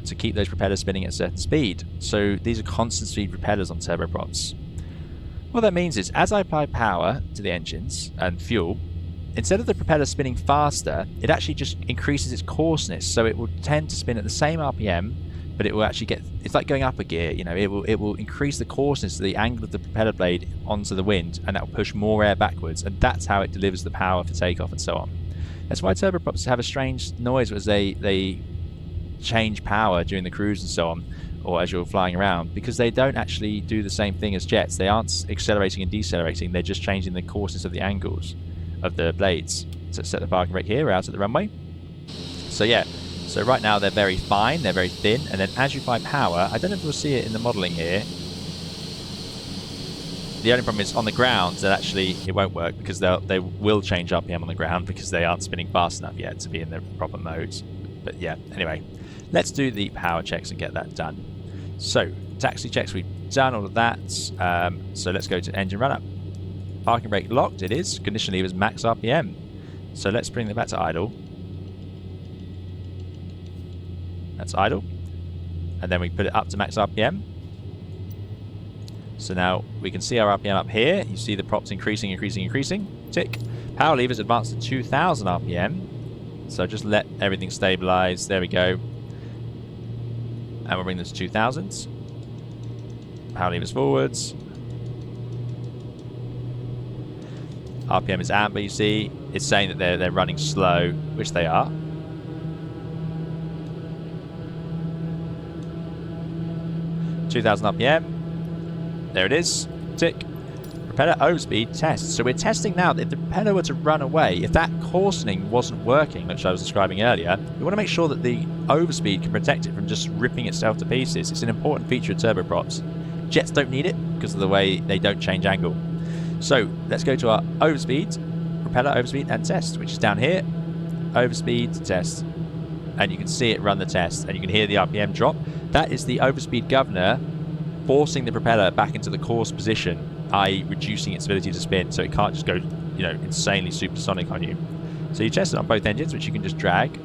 to keep those propellers spinning at a certain speed. So these are constant speed propellers on turboprops. What that means is, as I apply power to the engines and fuel, instead of the propeller spinning faster, it actually just increases its coarseness. So it will tend to spin at the same RPM, but it will actually get, it's like going up a gear, you know, it will increase the coarseness of the angle of the propeller blade onto the wind, and that will push more air backwards, and that's how it delivers the power for takeoff and so on. That's why turboprops have a strange noise as they change power during the cruise and so on, or as you're flying around, because they don't actually do the same thing as jets. They aren't accelerating and decelerating, they're just changing the coarseness of the angles of the blades. So set the parking brake here, we're out at the runway. So yeah, so right now they're very fine, they're very thin, and then as you apply power, I don't know if you'll see it in the modelling here, the only problem is on the ground that actually it won't work, because they will change RPM on the ground because they aren't spinning fast enough yet to be in the proper modes. But yeah, anyway, let's do the power checks and get that done. So taxi checks, we've done all of that. So let's go to engine run up. Parking brake locked, it is. Condition levers max RPM. So let's bring that back to idle. That's idle. And then we put it up to max RPM. So now we can see our RPM up here. You see the props increasing. Tick. Power levers advanced to 2000 RPM. So just let everything stabilize. There we go. And we'll bring this to 2000s. Power levers forwards. RPM is amber, you see. It's saying that they're running slow, which they are. (2000 RPM). There it is. Tick. propeller overspeed test. So we're testing now that if the propeller were to run away, if that coarsening wasn't working, which I was describing earlier, we want to make sure that the overspeed can protect it from just ripping itself to pieces. It's an important feature of turboprops. Jets don't need it because of the way they don't change angle. So let's go to our overspeed, propeller overspeed and test, which is down here. Overspeed test. And you can see it run the test, and you can hear the RPM drop. That is the overspeed governor forcing the propeller back into the course position, i.e. reducing its ability to spin, so it can't just go, you know, insanely supersonic on you. So you test it on both engines, which you can just drag,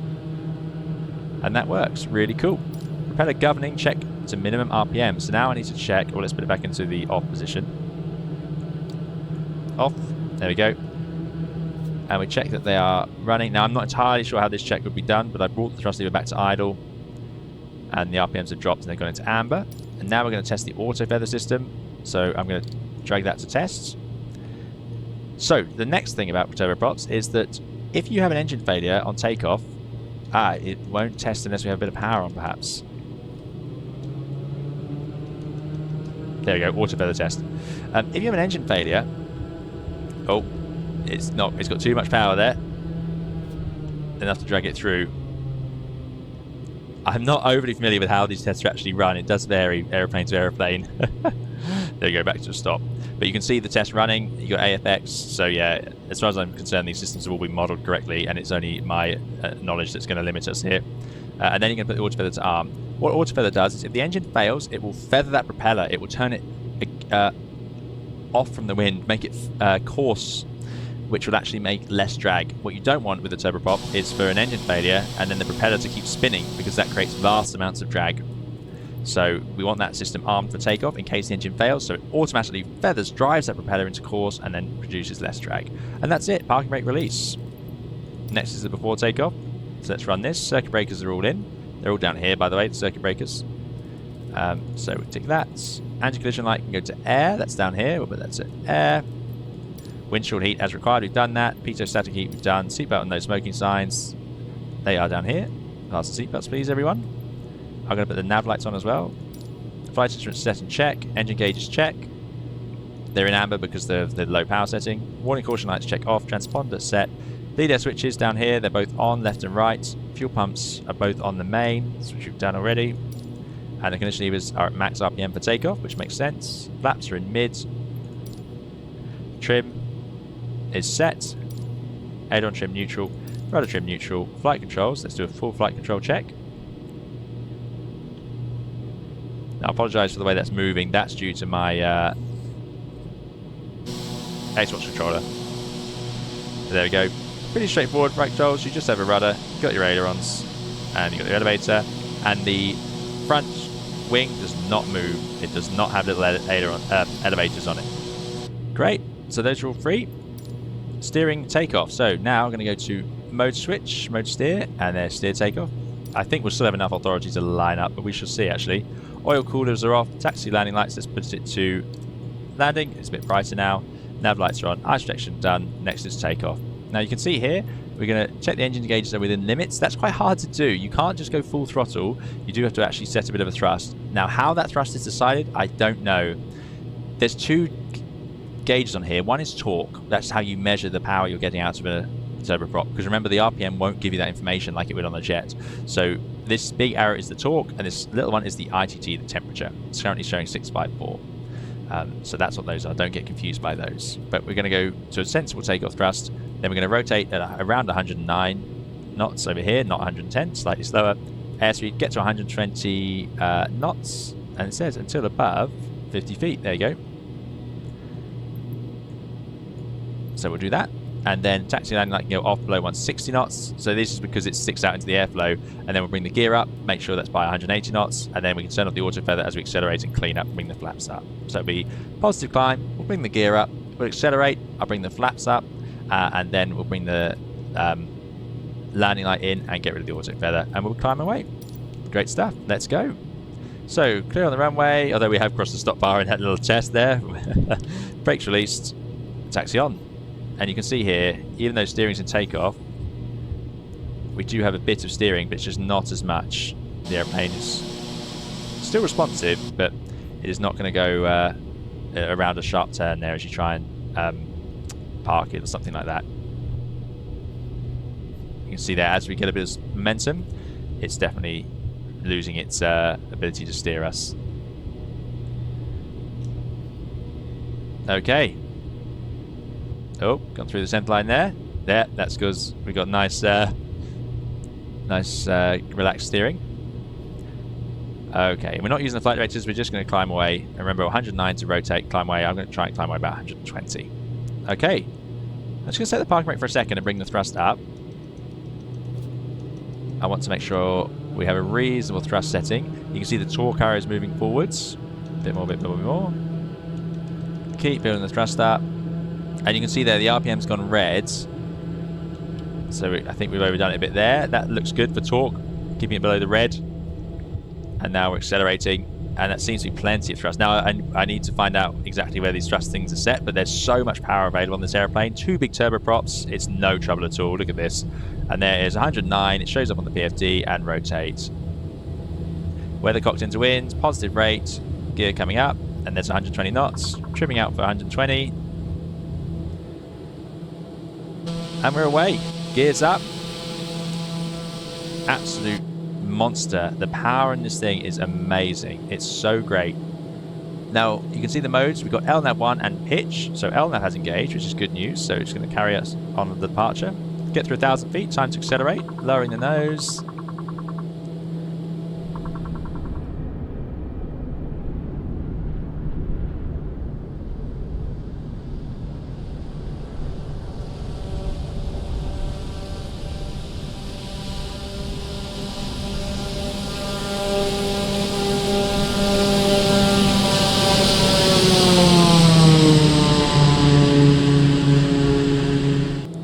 and that works. Really cool. Propeller governing, check to minimum RPM. So now I need to check, well, let's put it back into the off position. Off, there we go. And we check that they are running. Now I'm not entirely sure how this check would be done, but I brought the thrust lever back to idle, and the RPMs have dropped and they've gone into amber. And now we're going to test the auto feather system. So I'm going to drag that to tests. So the next thing about turboprops is that if you have an engine failure on takeoff, it won't test unless we have a bit of power on, perhaps. There we go, auto feather test. If you have an engine failure, oh, it's got too much power there. Enough to drag it through. I'm not overly familiar with how these tests are actually run. It does vary aeroplane to aeroplane. There you go, back to a stop. But you can see the test running. You got AFX. So yeah, as far as I'm concerned, these systems have all been modelled correctly, and it's only my knowledge that's going to limit us here. And then you're going to put the auto feather to arm. What auto feather does is if the engine fails, it will feather that propeller. It will turn it off from the wind, make it coarse, which will actually make less drag. What you don't want with a turboprop is for an engine failure and then the propeller to keep spinning, because that creates vast amounts of drag. So we want that system armed for takeoff in case the engine fails, so it automatically feathers, drives that propeller into course, and then produces less drag. And that's it, parking brake release. Next is the before takeoff. So let's run this. Circuit breakers are all in. They're all down here, by the way, the circuit breakers. So we tick that. Anti-collision light can go to air. That's down here. We'll put that to air. Windshield heat as required, we've done that. Pitot static heat, we've done. Seatbelt and no smoking signs, they are down here. Fasten seatbelts, please, everyone. I'm going to put the nav lights on as well. Flight instruments set and check. Engine gauges check. They're in amber because they're the low power setting. Warning caution lights check off. Transponder set. Lead air switches down here, they're both on, left and right. Fuel pumps are both on the main, which we've done already. And the condition levers are at max RPM for takeoff, which makes sense. Flaps are in mid. Trim is set. Aileron trim neutral, rudder trim neutral. Flight controls, let's do a full flight control check. Now I apologise for the way that's moving, that's due to my Xbox controller. There we go. Pretty straightforward flight controls, you just have a rudder, you've got your ailerons, and you've got your elevator, and the front wing does not move. It does not have little elevators on it. Great, so those are all free. Steering takeoff. So now I'm going to go to mode switch, mode steer, and then steer takeoff. I think we'll still have enough authority to line up, but we shall see actually. Oil coolers are off, taxi landing lights, let's put it to landing. It's a bit brighter now. Nav lights are on, ice protection done. Next is takeoff. Now you can see here, we're going to check the engine gauges are within limits. That's quite hard to do. You can't just go full throttle. You do have to actually set a bit of a thrust. Now how that thrust is decided, I don't know. There's two gauges on here. One is torque. That's how you measure the power you're getting out of a turboprop, because remember the RPM won't give you that information like it would on a jet. So this big arrow is the torque, and this little one is the ITT, the temperature. It's currently showing 654. So that's what those are. Don't get confused by those. But we're going to go to a sensible takeoff thrust. Then we're going to rotate at around 109 knots over here, not 110, slightly slower. Airspeed, get to 120 knots, and it says until above 50 feet. There you go. So we'll do that, and then taxi landing light can go off below 160 knots. So this is because it sticks out into the airflow, and then we'll bring the gear up, make sure that's by 180 knots, and then we can turn off the auto feather as we accelerate and clean up and bring the flaps up. So it'll be positive climb, we'll bring the gear up, we'll accelerate, I'll bring the flaps up, and then we'll bring the landing light in and get rid of the auto feather, and we'll climb away. Great stuff, let's go. So clear on the runway, although we have crossed the stop bar and had a little test there. Brakes released, taxi on. And you can see here, even though steering's in takeoff, we do have a bit of steering, but it's just not as much. The airplane is still responsive, but it is not going to go around a sharp turn there as you try and park it or something like that. You can see there, as we get a bit of momentum, it's definitely losing its ability to steer us. Okay. Oh, gone through the centre line there. There, that's because we got nice, relaxed steering. Okay, we're not using the flight directors, we're just going to climb away. And remember, 109 to rotate, climb away. I'm going to try and climb away about 120. Okay. I'm just going to set the parking brake for a second and bring the thrust up. I want to make sure we have a reasonable thrust setting. You can see the torque arrow is moving forwards. A bit more, bit more. Keep building the thrust up. And you can see there the RPM's gone red. So I think we've overdone it a bit there. That looks good for torque, keeping it below the red. And now we're accelerating, and that seems to be plenty of thrust. Now I need to find out exactly where these thrust things are set, but there's so much power available on this airplane. 2 big turboprops, it's no trouble at all. Look at this. And there is 109, it shows up on the PFD, and rotate. Weather cocked into wind, positive rate, gear coming up, and there's 120 knots, trimming out for 120. And we're away. Gears up. Absolute monster. The power in this thing is amazing. It's so great. Now you can see the modes. We've got LNAV 1 and pitch. So LNAV has engaged, which is good news. So it's going to carry us on the departure. Get through 1,000 feet. Time to accelerate. Lowering the nose.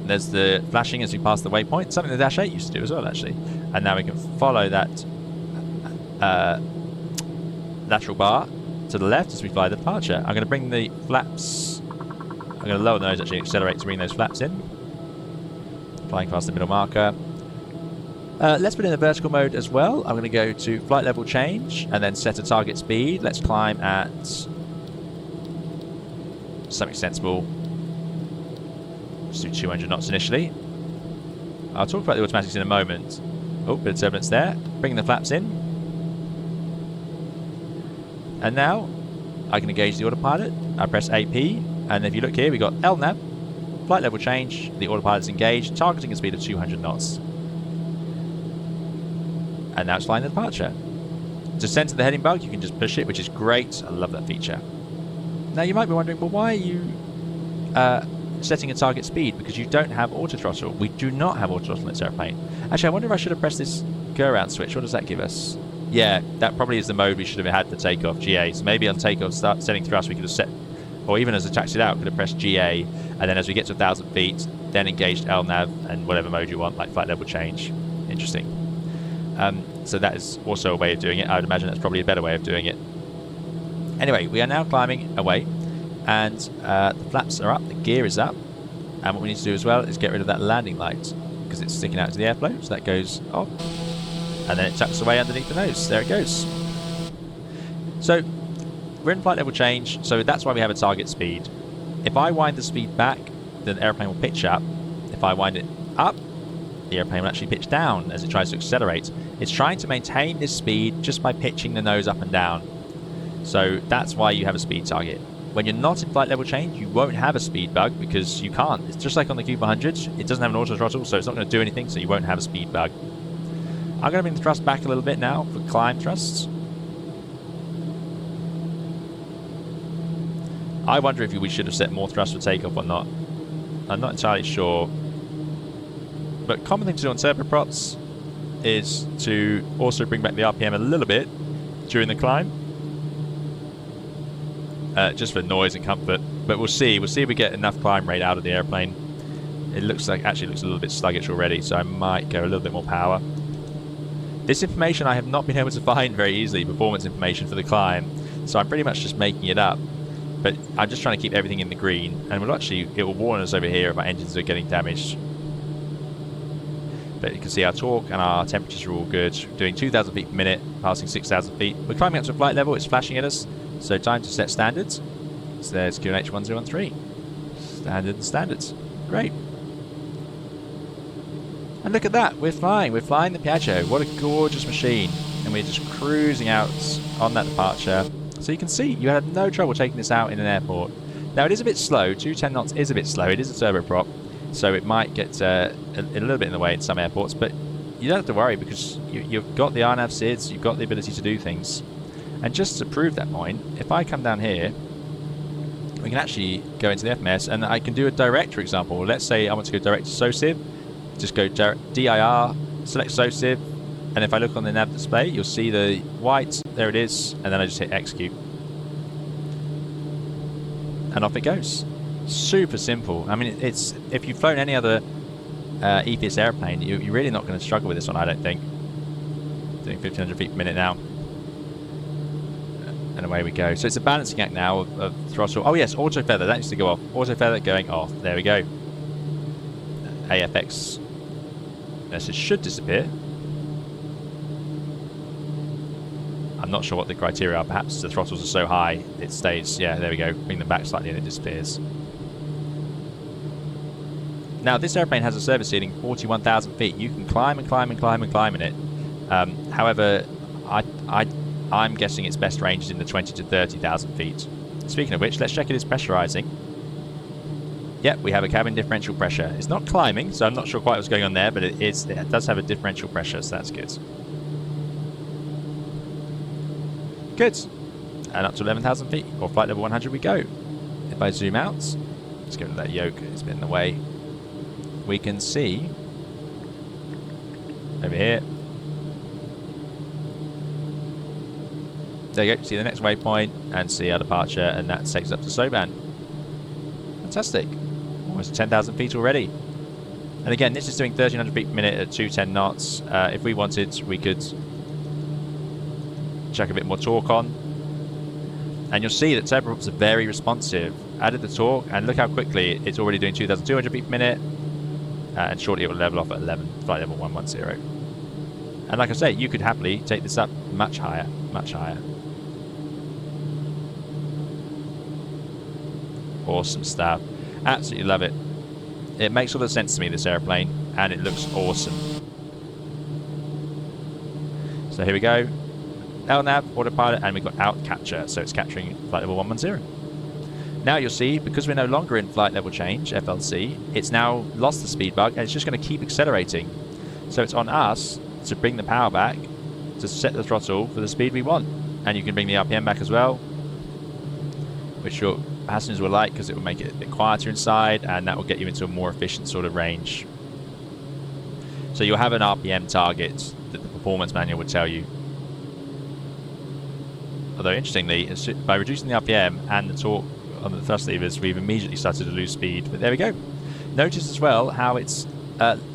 There's the flashing as we pass the waypoint, something the Dash 8 used to do as well, actually. And now we can follow that lateral bar to the left as we fly the departure. I'm going to bring the flaps, I'm going to lower the nose, actually accelerate to bring those flaps in. Flying past the middle marker. Let's put in a vertical mode as well. I'm going to go to flight level change and then set a target speed. Let's climb at something sensible. Let's do 200 knots initially. I'll talk about the automatics in a moment. Oh, bit of turbulence there. Bring the flaps in. And now I can engage the autopilot. I press AP, and if you look here, we've got LNAV, flight level change, the autopilot's engaged, targeting a speed of 200 knots. And now it's flying the departure. To center the heading bug, you can just push it, which is great. I love that feature. Now you might be wondering, well, why are you setting a target speed? Because you don't have auto throttle. We do not have auto throttle in this airplane. Actually, I wonder if I should have pressed this go around switch. What does that give us? Yeah, that probably is the mode we should have had for takeoff, GA. So maybe on takeoff, start setting thrust, we could have set, or even as it taxied out, could have pressed GA, and then as we get to 1,000 feet, then engaged LNAV and whatever mode you want, like flight level change. Interesting. So that is also a way of doing it. I would imagine that's probably a better way of doing it. Anyway, we are now climbing away, and the flaps are up, the gear is up, and what we need to do as well is get rid of that landing light because it's sticking out to the airflow, so that goes off, and then it tucks away underneath the nose. There it goes. So we're in flight level change, so that's why we have a target speed. If I wind the speed back, then the airplane will pitch up. If I wind it up, the airplane will actually pitch down as it tries to accelerate. It's trying to maintain this speed just by pitching the nose up and down. So that's why you have a speed target. When you're not in flight level change, you won't have a speed bug because you can't. It's just like on the Q400, it doesn't have an auto throttle, so it's not going to do anything, so you won't have a speed bug. I'm going to bring the thrust back a little bit now for climb thrusts. I wonder if we should have set more thrust for takeoff or not. I'm not entirely sure. But common thing to do on turboprops is to also bring back the RPM a little bit during the climb. Just for noise and comfort. But we'll see. We'll see if we get enough climb rate out of the airplane. It looks like, actually looks a little bit sluggish already, so I might go a little bit more power. This information I have not been able to find very easily, performance information for the climb, so I'm pretty much just making it up. But I'm just trying to keep everything in the green, and it will warn us over here if our engines are getting damaged. But you can see our torque and our temperatures are all good. Doing 2,000 feet per minute, passing 6,000 feet. We're climbing up to flight level, it's flashing at us, so time to set standards. So there's QNH 1013. Standards. Great. And look at that, we're flying the Piaggio. What a gorgeous machine. And we're just cruising out on that departure. So you can see, you had no trouble taking this out in an airport. Now it is a bit slow, 210 knots is a bit slow, it is a turboprop, so it might get a little bit in the way in some airports, but you don't have to worry because you've got the RNAV SIDs, you've got the ability to do things. And just to prove that point, if I come down here, we can actually go into the FMS and I can do a direct, for example. Let's say I want to go direct to SOSIV, just go DIR, select SOSIV, and if I look on the nav display, you'll see the white, there it is, and then I just hit execute. And off it goes. Super simple. I mean, it's if you've flown any other EPS airplane, you're really not going to struggle with this one, I don't think. Doing 1500 feet per minute now. And away we go. So it's a balancing act now of throttle. Oh yes, auto feather, that needs to go off. Auto feather going off. There we go. AFX message should disappear. I'm not sure what the criteria are. Perhaps the throttles are so high it stays. Yeah, there we go. Bring them back slightly and it disappears. Now this airplane has a service ceiling 41,000 feet. You can climb and climb and climb and climb in it. However, I'm guessing its best range is in the 20 to 30,000 feet. Speaking of which, let's check it is pressurizing. Yep, we have a cabin differential pressure. It's not climbing, so I'm not sure quite what's going on there, but it does have a differential pressure, so that's good. Good. And up to 11,000 feet, or flight level 100 we go. If I zoom out, let's go to that yoke, it's been in the way. We can see over here. There you go, see the next waypoint and see our departure, and that takes us up to Soban. Fantastic. Almost 10,000 feet already. And again, this is doing 1,300 feet per minute at 210 knots. If we wanted, we could chuck a bit more torque on. And you'll see that turboprops are very responsive. Added the torque, and look how quickly it's already doing 2,200 feet per minute. And shortly it will level off at 11, flight level 110. And like I say, you could happily take this up much higher, much higher. Awesome stuff. Absolutely love it. It makes all the sense to me, this airplane, and it looks awesome. So here we go. LNAV, autopilot, and we've got out capture, so it's capturing flight level 110. Now you'll see, because we're no longer in flight level change, FLC, it's now lost the speed bug, and it's just going to keep accelerating. So it's on us to bring the power back, to set the throttle for the speed we want. And you can bring the RPM back as well, which your passengers will like, because it will make it a bit quieter inside, and that will get you into a more efficient sort of range. So you'll have an RPM target that the performance manual would tell you. Although interestingly, by reducing the RPM and the torque on the thrust levers, we've immediately started to lose speed. But there we go. Notice as well how it's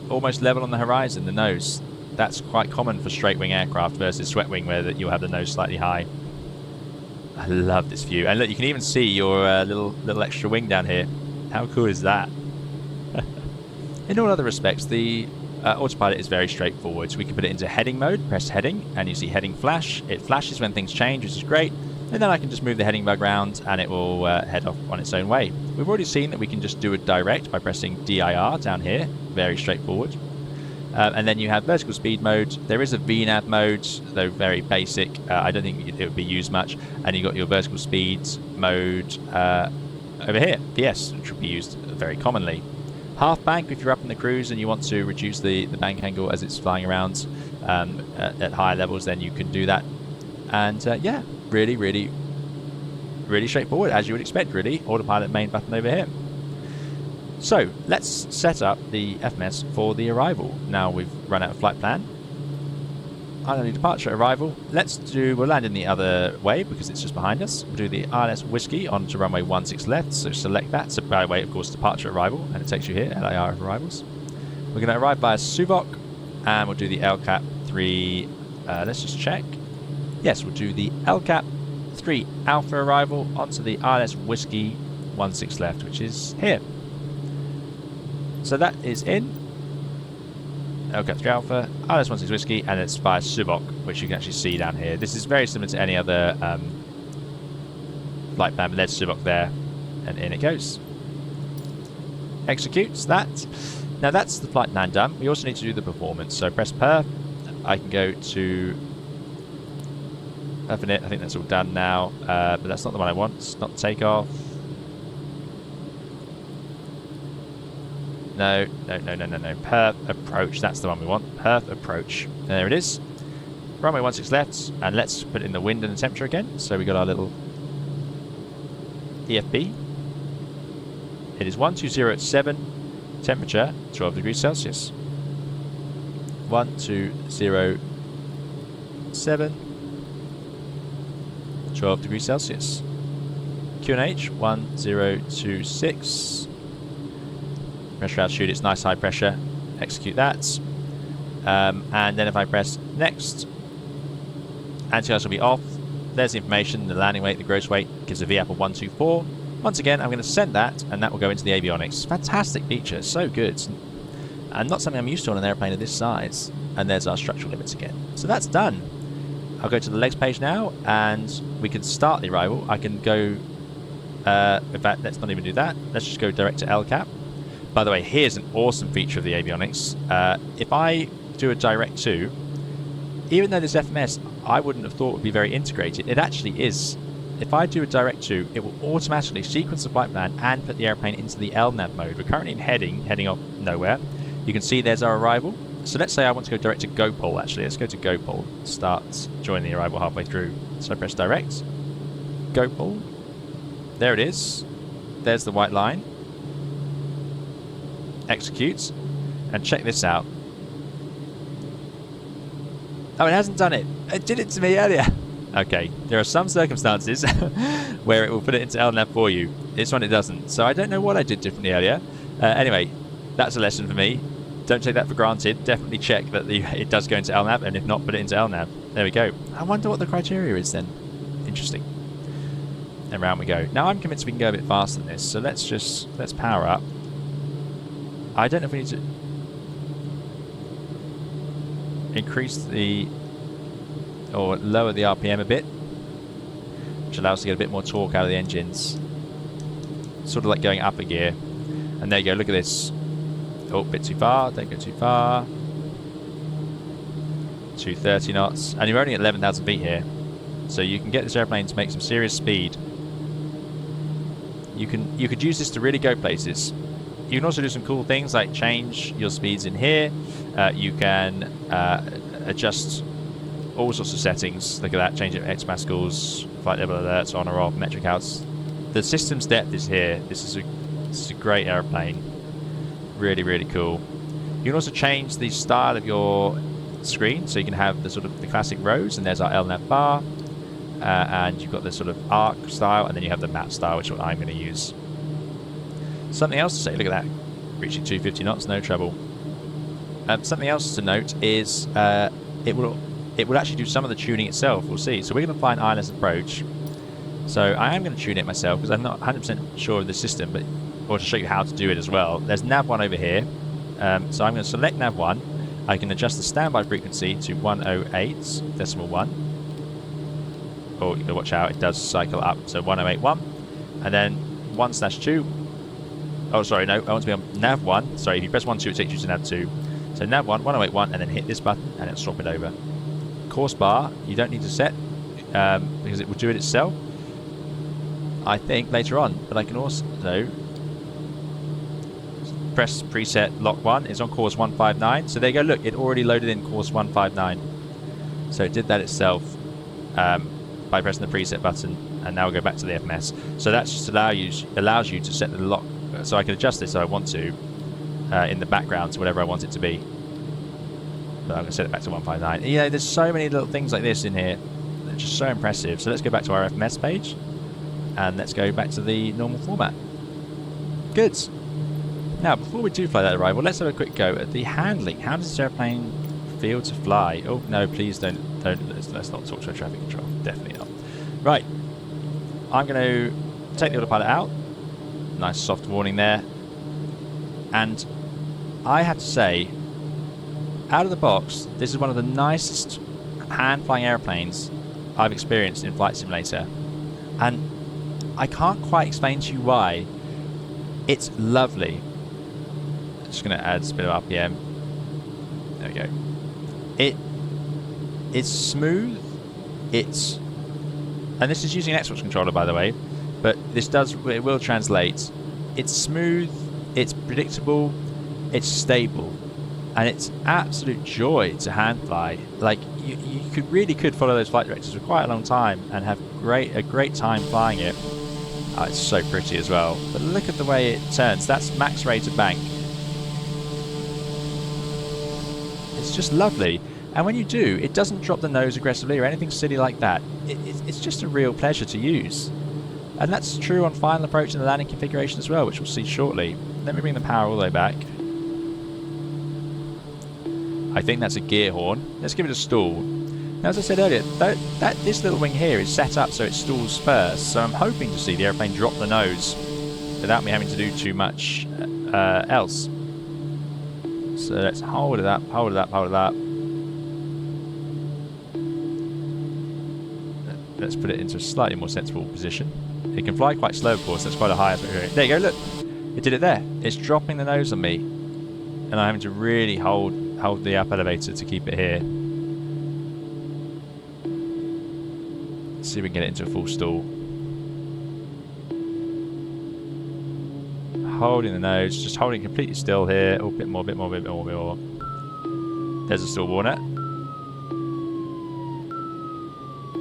almost level on the horizon, the nose. That's quite common for straight wing aircraft versus swept wing, where you'll have the nose slightly high. I love this view, and look, you can even see your little extra wing down here. How cool is that? In all other respects, the autopilot is very straightforward. So we can put it into heading mode, press heading, and you see heading flash. It flashes when things change, which is great. And then I can just move the heading bug around, and it will head off on its own way. We've already seen that we can just do it direct by pressing DIR down here. Very straightforward. And then you have vertical speed mode. There is a VNAV mode, though very basic. I don't think it would be used much. And you've got your vertical speed mode over here, PS, which would be used very commonly. Half bank, if you're up in the cruise and you want to reduce the bank angle as it's flying around at higher levels, then you can do that. And yeah, really straightforward, as you would expect, really. Autopilot main button over here. So let's set up the FMS for the arrival. Now we've run out of flight plan. Island departure arrival. We'll land in the other way because it's just behind us. We'll do the ILS Whiskey onto runway 16 left, so select that. So by the way, of course, departure arrival, and it takes you here, LAR arrivals. We're going to arrive via Suvok, and we'll do the LCAP 3, let's just check. Yes, we'll do the LCAP 3 Alpha arrival onto the ILS Whiskey 16 left, which is here. So that is in LCAP 3 Alpha, ILS 16 Whiskey, and it's via Suvok, which you can actually see down here. This is very similar to any other flight plan, lead civok there, and in it goes. Executes that. Now that's the flight plan done. We also need to do the performance. So press perf. I can go to perf. I think that's all done now, but that's not the one I want. It's not takeoff. No. Perf approach. That's the one we want. Perf approach. And there it is. Runway 16 left, and let's put in the wind and the temperature again. So we got our little EFB. It is 120 at 7. Temperature 12 degrees Celsius. 1207. 12 degrees Celsius. QNH 1026. Pressure altitude, it's nice high pressure. Execute that. And then if I press next, anti-ice will be off. There's the information, the landing weight, the gross weight gives a VAP of 124. Once again, I'm going to send that, and that will go into the avionics. Fantastic feature, so good. And not something I'm used to on an airplane of this size. And there's our structural limits again. So that's done. I'll go to the legs page now, and we can start the arrival. I can go, in fact, let's not even do that. Let's just go direct to LCAP. By the way, here's an awesome feature of the avionics. If I do a direct to, even though this FMS I wouldn't have thought would be very integrated, it actually is. If I do a direct to, it will automatically sequence the flight plan and put the airplane into the LNAV mode. We're currently in heading off nowhere. You can see there's our arrival. So let's say I want to go direct to GoPol actually. Let's go to GoPol. Start, join the arrival halfway through. So I press direct. GoPol. There it is. There's the white line. Executes. And check this out. Oh, it hasn't done it. It did it to me earlier. Okay, there are some circumstances where it will put it into LNAV for you. This one it doesn't. So I don't know what I did differently earlier. Anyway, that's a lesson for me. Don't take that for granted. Definitely check that it does go into LNAV, and if not, put it into LNAV. There we go. I wonder what the criteria is then. Interesting. And round we go. Now I'm convinced we can go a bit faster than this, so let's power up. I don't know if we need to increase the or lower the RPM a bit, which allows us to get a bit more torque out of the engines. Sort of like going up a gear. And there you go, look at this. Oh, a bit too far, don't go too far. 230 knots. And you're only at 11,000 feet here. So you can get this airplane to make some serious speed. You could use this to really go places. You can also do some cool things like change your speeds in here. You can adjust all sorts of settings. Look at that, change it to hectopascals, flight level alerts, on or off, metric outs. The system's depth is here. This is a great airplane. Really, really cool. You can also change the style of your screen, so you can have the sort of the classic rows, and there's our LNAV bar, and you've got the sort of arc style, and then you have the map style, which is what I'm going to use. Something else to say, look at that, reaching 250 knots, no trouble. Something else to note is it will actually do some of the tuning itself. We'll see. So we're going to find ILS Approach. So I am going to tune it myself because I'm not 100% sure of the system, but or to show you how to do it as well. There's nav1 over here. So I'm going to select nav1. I can adjust the standby frequency to 108.1. Oh, you've got to watch out. It does cycle up. So 108.1. And then 1/2. Oh, sorry, no. I want to be on nav1. Sorry, if you press 1/2, it takes you to nav2. So nav1, 108.1, and then hit this button, and it'll swap it over. Course bar, you don't need to set because it will do it itself, I think, later on. But I can also press preset lock 1. It's on course 159. So there you go. Look, it already loaded in course 159. So it did that itself by pressing the preset button. And now we'll go back to the FMS. So that just allows you to set the lock. So I can adjust this if I want to in the background to whatever I want it to be. But I'm going to set it back to 159. You know, there's so many little things like this in here. They're just so impressive. So let's go back to our FMS page. And let's go back to the normal format. Good. Now, before we do fly that arrival, let's have a quick go at the handling. How does this airplane feel to fly? Oh, no, please don't let's not talk to a traffic control. Definitely not. Right. I'm going to take the autopilot out. Nice soft warning there. And I have to say, out of the box, this is one of the nicest hand-flying airplanes I've experienced in Flight Simulator. And I can't quite explain to you why. It's lovely. Just going to add a bit of RPM. There we go. It's smooth. And this is using an Xbox controller, by the way, but it will translate. It's smooth, it's predictable, it's stable, and it's absolute joy to hand fly. Like you really could follow those flight directors for quite a long time and have a great time flying it. Oh, it's so pretty as well. But look at the way it turns. That's max rated bank. It's just lovely. And when you do, it doesn't drop the nose aggressively or anything silly like that. It's just a real pleasure to use. And that's true on final approach and the landing configuration as well, which we'll see shortly. Let me bring the power all the way back. I think that's a gear horn. Let's give it a stall. Now, as I said earlier, this little wing here is set up so it stalls first. So I'm hoping to see the airplane drop the nose without me having to do too much else. So let's hold it up, hold it up, hold it up. Let's put it into a slightly more sensible position. It can fly quite slow, of course. That's quite a high aspect ratio. There you go, look. It did it there. It's dropping the nose on me. And I'm having to really hold the up elevator to keep it here. Let's see if we can get it into a full stall. Holding the nose, just holding completely still here. Oh, a bit more, bit more, bit more, bit more. There's a stall warner.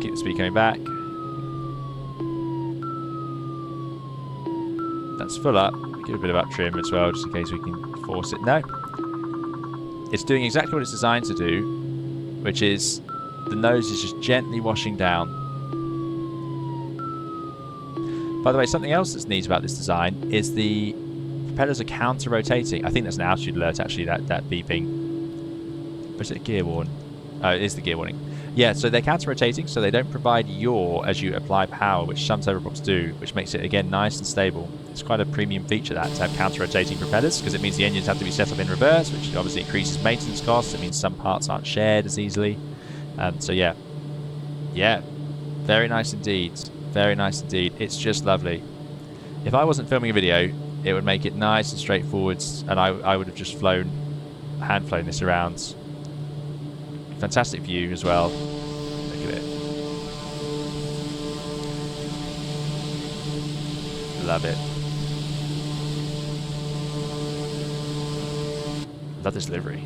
Keep the speed coming back. That's full up. Give a bit of up trim as well, just in case we can force it. No. It's doing exactly what it's designed to do, which is the nose is just gently washing down. By the way, something else that's neat about this design is the propellers are counter-rotating. I think that's an altitude alert, actually, that beeping. Or is it a gear warn? Oh, it is the gear warning. Yeah, so they're counter-rotating, so they don't provide yaw as you apply power, which some turboprops do, which makes it, again, nice and stable. It's quite a premium feature, that, to have counter-rotating propellers, because it means the engines have to be set up in reverse, which obviously increases maintenance costs. It means some parts aren't shared as easily. So, yeah. Yeah, very nice indeed. Very nice indeed. It's just lovely. If I wasn't filming a video, it would make it nice and straightforward, and I would have just hand-flown this around. Fantastic view as well. Look at it. Love it. Love this livery.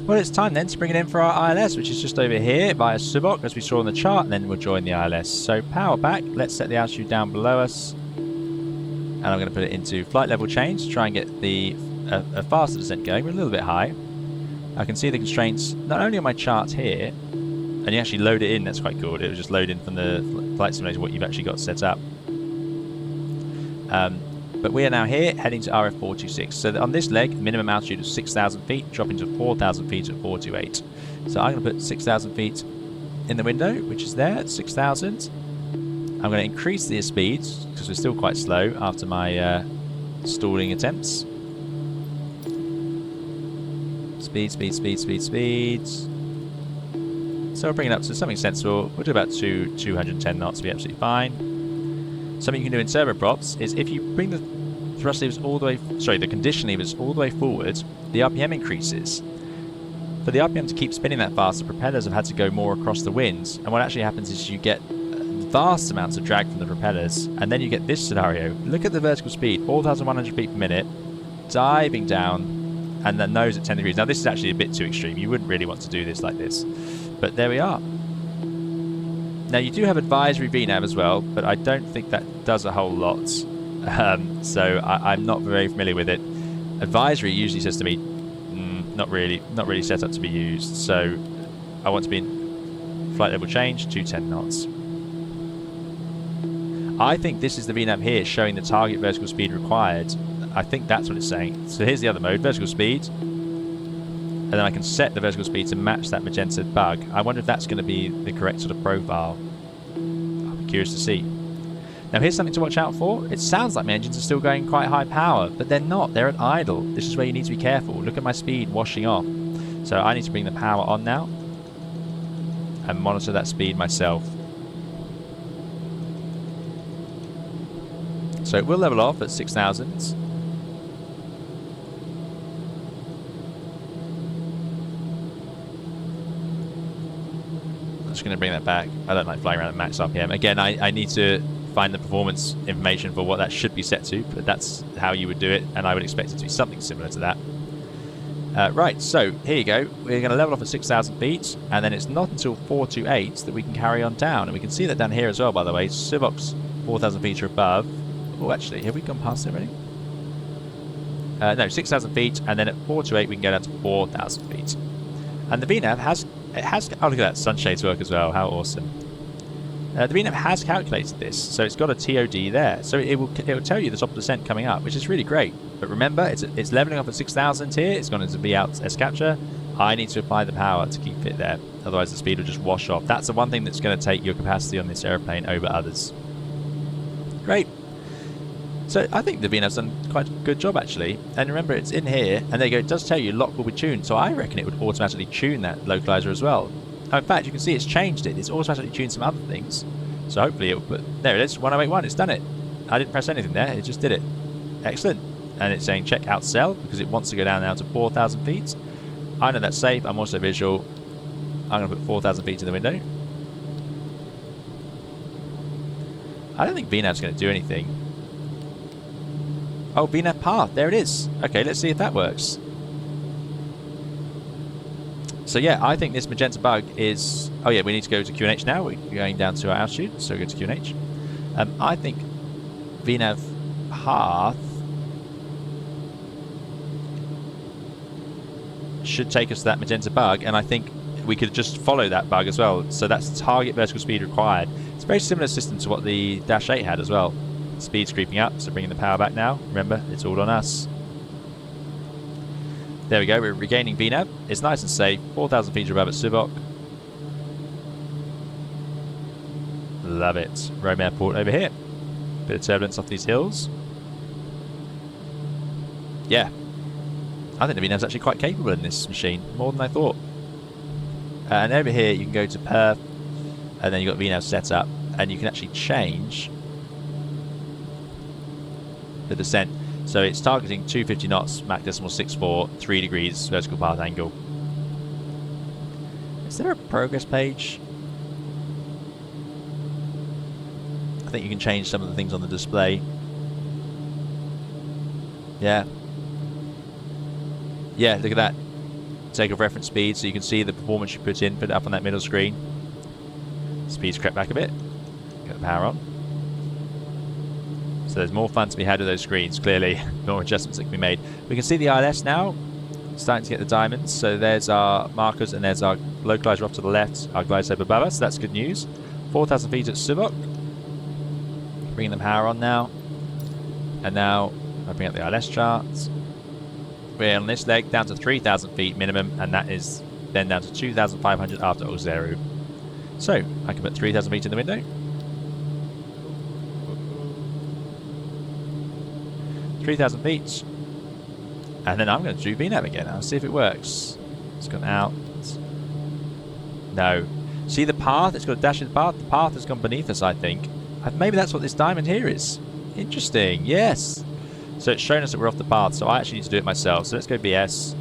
Well, it's time then to bring it in for our ILS, which is just over here via Subok, as we saw on the chart, and then we'll join the ILS. So power back. Let's set the altitude down below us. And I'm going to put it into flight level change to try and get a faster descent going. We're a little bit high. I can see the constraints not only on my chart here, and you actually load it in. That's quite cool. It will just load in from the flight simulator what you've actually got set up. But we are now here heading to RF 426. So on this leg, minimum altitude is 6,000 feet, dropping to 4,000 feet at 428. So I'm going to put 6,000 feet in the window, which is there at 6,000. I'm going to increase the speed because we're still quite slow after my stalling attempts. Speed, speed, speed, speed, speed. So we'll bring it up to something sensible. We'll do about 210 knots to be absolutely fine. Something you can do in turboprops is if you bring the thrust levers all the way, the condition levers all the way forward, the RPM increases. For the RPM to keep spinning that fast, the propellers have had to go more across the winds. And what actually happens is you get vast amounts of drag from the propellers, and then you get this scenario. Look at the vertical speed, 4,100 feet per minute, diving down, and the nose at 10 degrees. Now this is actually a bit too extreme. You wouldn't really want to do this like this. But there we are. Now you do have advisory VNAV as well, but I don't think that does a whole lot. So I'm not very familiar with it. Advisory usually says to me, not really set up to be used. So I want to be in flight level change, 210 knots. I think this is the VNAV here showing the target vertical speed required. I think that's what it's saying. So here's the other mode, vertical speed. And then I can set the vertical speed to match that magenta bug. I wonder if that's going to be the correct sort of profile. I'll be curious to see. Now here's something to watch out for. It sounds like my engines are still going quite high power, but they're not. They're at idle. This is where you need to be careful. Look at my speed washing off. So I need to bring the power on now and monitor that speed myself. So we'll level off at 6,000. I'm just going to bring that back. I don't like flying around at max RPM. Again, I need to find the performance information for what that should be set to, but that's how you would do it, and I would expect it to be something similar to that. Right, so here you go. We're going to level off at 6,000 feet, and then it's not until 428 that we can carry on down. And we can see that down here as well, by the way. Civoc's 4,000 feet or above. Oh, actually, have we gone past it already? No, 6,000 feet, and then at 428 we can go down to 4,000 feet. And the VNAV has... oh, look at that, sunshades work as well. How awesome. The VNAV has calculated this, so it's got a TOD there. So it will tell you the top of descent coming up, which is really great. But remember, it's leveling off at 6,000 here. It's going to be out as capture. I need to apply the power to keep it there. Otherwise, the speed will just wash off. That's the one thing that's going to take your capacity on this airplane over others. Great. So I think the VNAV's done quite a good job, actually. And remember, it's in here, and there you go. It does tell you lock will be tuned. So I reckon it would automatically tune that localizer as well. In fact, you can see it's changed it. It's automatically tuned some other things. So hopefully it will put... There it is, 1081. It's done it. I didn't press anything there. It just did it. Excellent. And it's saying check out cell because it wants to go down now to 4,000 feet. I know that's safe. I'm also visual. I'm going to put 4,000 feet in the window. I don't think VNAV's going to do anything. Oh, VNAV path. There it is. Okay, let's see if that works. So yeah, I think this magenta bug is... Oh yeah, we need to go to QNH now. We're going down to our altitude, so we go to QNH. I think VNAV path should take us to that magenta bug, and I think we could just follow that bug as well. So that's target vertical speed required. It's a very similar system to what the Dash 8 had as well. Speed's creeping up, so bringing the power back now. Remember, it's all on us. There we go, we're regaining VNAV. It's nice and safe. 4,000 feet above at Civoc. Love it. Rome Airport over here. Bit of turbulence off these hills. Yeah. I think the VNAV's actually quite capable in this machine. More than I thought. And over here you can go to Perth. And then you've got VNAV setup. And you can actually change the descent. So it's targeting 250 knots, Mach decimal 64, 3 degrees vertical path angle. Is there a progress page? I think you can change some of the things on the display. Yeah. Yeah, look at that. Takeoff reference speed, so you can see the performance you put it up on that middle screen. Speed's crept back a bit. Get the power on. So there's more fun to be had with those screens, clearly. More adjustments that can be made. We can see the ILS now, starting to get the diamonds. So there's our markers, and there's our localizer off to the left, our glide slope above us. So that's good news. 4,000 feet at Civoc. Bringing the power on now. And now, I bring up the ILS charts. We're on this leg down to 3,000 feet minimum, and that is then down to 2,500 after auxiliary. So, I can put 3,000 feet in the window. 3,000 feet, and then I'm going to do VNAV again. I'll see if it works. It's gone out. No. See the path? It's got a dash in the path. The path has gone beneath us, I think. Maybe that's what this diamond here is. Interesting. Yes. So it's showing us that we're off the path, so I actually need to do it myself. So let's go BS.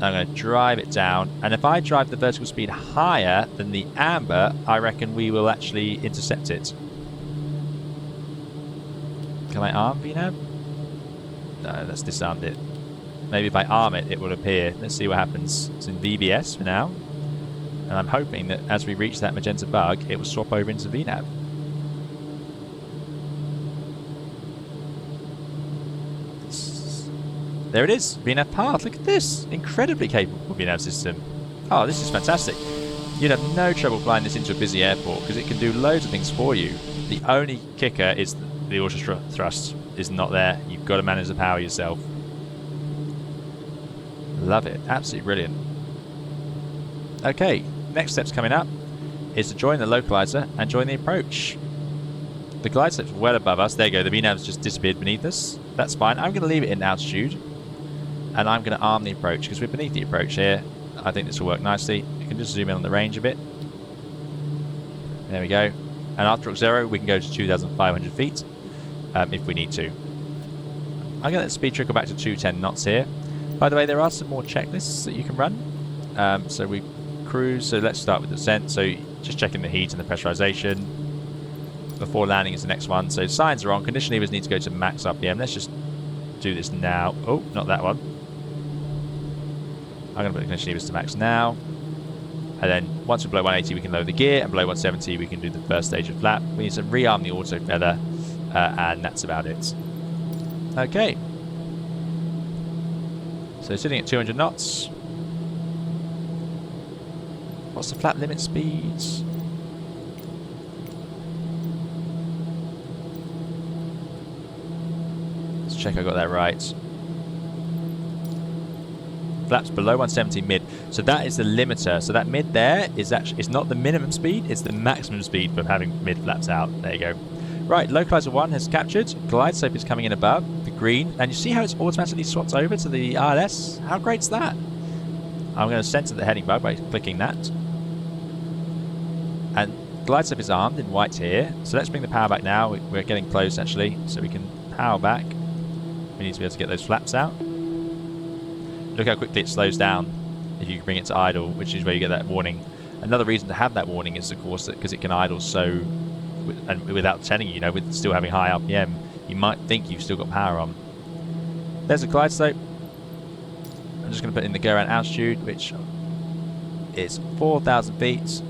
I'm going to drive it down, and if I drive the vertical speed higher than the amber, I reckon we will actually intercept it. Can I arm VNAV? No, that's disarmed it. Maybe if I arm it, it will appear. Let's see what happens. It's in VBS for now. And I'm hoping that as we reach that magenta bug, it will swap over into VNAV. There it is. VNAV path. Look at this. Incredibly capable VNAV system. Oh, this is fantastic. You'd have no trouble flying this into a busy airport because it can do loads of things for you. The only kicker is the auto thrust is not there. You've got to manage the power yourself. Love it. Absolutely brilliant. Okay, next step's coming up is to join the localizer and join the approach. The glide slope's well above us. There you go. The VNAV's just disappeared beneath us. That's fine. I'm going to leave it in altitude, and I'm going to arm the approach because we're beneath the approach here. I think this will work nicely. You can just zoom in on the range a bit. There we go. And after auxiliary, we can go to 2,500 feet. if we need to. I'm going to let speed trickle back to 210 knots here. By the way, there are some more checklists that you can run. So we cruise, so let's start with descent. So just checking the heat and the pressurization. Before landing is the next one. So signs are on. Condition levers need to go to max RPM. Let's just do this now. Oh, not that one. I'm going to put the condition levers to max now. And then once we're below 180, we can lower the gear. And below 170, we can do the first stage of flap. We need to rearm the auto feather. And that's about it. Okay. So sitting at 200 knots. What's the flap limit speeds? Let's check I got that right. Flaps below 170 mid. So that is the limiter. So that mid there is actually, it's not the minimum speed, it's the maximum speed for having mid flaps out. There you go. Right, localizer 1 has captured. Glide slope is coming in above the green, and you see how it's automatically swapped over to the ILS? How great's that? I'm going to center the heading bar by clicking that. And glide slope is armed in white here. So let's bring the power back now. We're getting close actually, so we can power back. We need to be able to get those flaps out. Look how quickly it slows down if you bring it to idle, which is where you get that warning. Another reason to have that warning is, of course, because it can idle so, and without telling you, with still having high RPM, you might think you've still got power on. There's a glide slope. I'm just going to put in the go around altitude, which is 4,000 feet.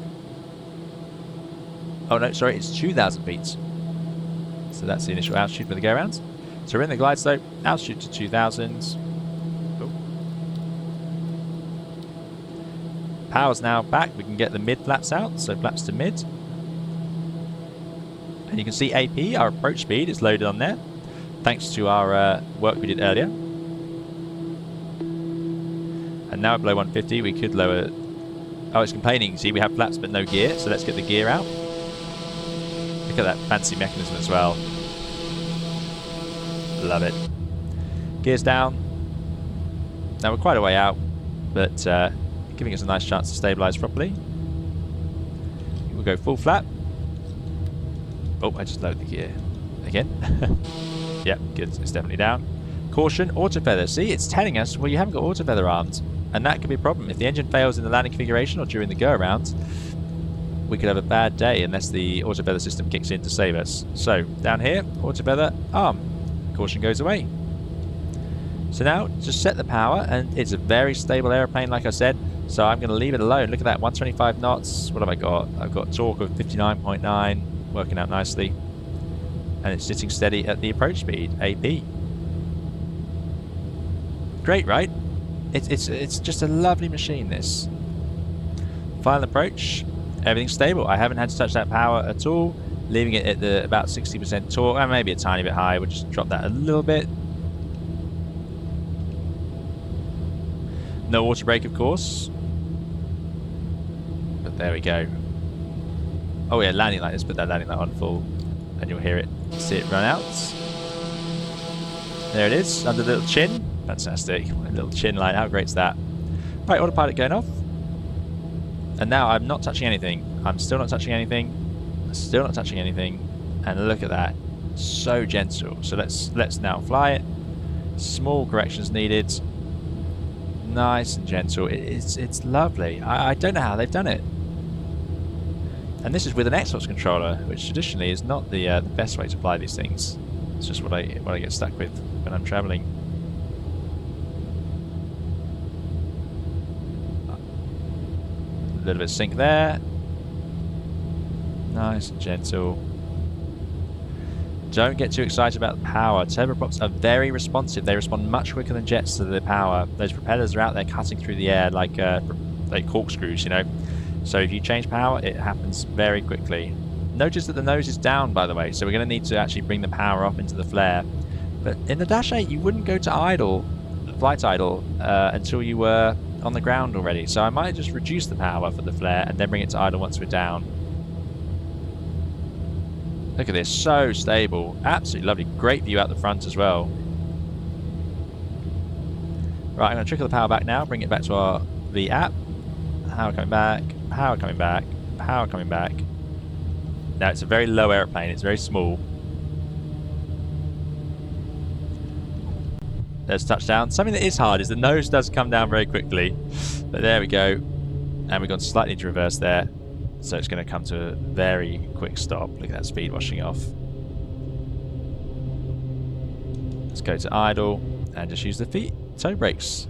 Oh no, sorry, it's 2,000 feet. So that's the initial altitude for the go around. So we're in the glide slope, altitude to 2,000. Power's now back. We can get the mid flaps out, so flaps to mid. And you can see AP, our approach speed, is loaded on there, thanks to our work we did earlier. And now below 150, we could lower. Oh, it's complaining. See, we have flaps but no gear, so let's get the gear out. Look at that fancy mechanism as well. Love it. Gears down. Now we're quite a way out, but giving us a nice chance to stabilise properly. We'll go full flap. Oh, I just lowered the gear again. Yep, good. It's definitely down. Caution, auto feather. See, it's telling us, well, you haven't got auto feather armed, and that could be a problem. If the engine fails in the landing configuration or during the go around, we could have a bad day unless the auto feather system kicks in to save us. So down here, auto feather arm. Caution goes away. So now just set the power, and it's a very stable aeroplane, like I said. So I'm going to leave it alone. Look at that, 125 knots. What have I got? I've got torque of 59.9, working out nicely. And it's sitting steady at the approach speed, AP. Great, right? It's just a lovely machine, this. Final approach, everything's stable. I haven't had to touch that power at all, leaving it at the about 60% torque, and maybe a tiny bit high. We'll just drop that a little bit. No auto brake, of course. But there we go. Oh yeah, landing light. Let's put that landing light on full, and you'll hear it, see it run out. There it is, under the little chin. Fantastic. A little chin light. How great's that? Right, autopilot going off. And now I'm not touching anything. I'm still not touching anything. Still not touching anything. And look at that. So gentle. So let's now fly it. Small corrections needed. Nice and gentle. It's lovely. I don't know how they've done it. And this is with an Xbox controller, which traditionally is not the best way to fly these things. It's just what I get stuck with when I'm traveling. A little bit of sync there. Nice and gentle. Don't get too excited about the power. Turboprops are very responsive. They respond much quicker than jets to the power. Those propellers are out there cutting through the air like corkscrews, So if you change power, it happens very quickly. Notice that the nose is down, by the way, so we're going to need to actually bring the power up into the flare. But in the Dash 8, you wouldn't go to idle, flight idle, until you were on the ground already. So I might just reduce the power for the flare and then bring it to idle once we're down. Look at this, so stable. Absolutely lovely. Great view out the front as well. Right, I'm going to trickle the power back now, bring it back to the app. Power coming back, power coming back, power coming back. Now it's a very low airplane, it's very small. There's touchdown. Something that is hard is the nose does come down very quickly. But there we go. And we've gone slightly to reverse there. So it's going to come to a very quick stop. Look at that speed washing off. Let's go to idle and just use the toe brakes.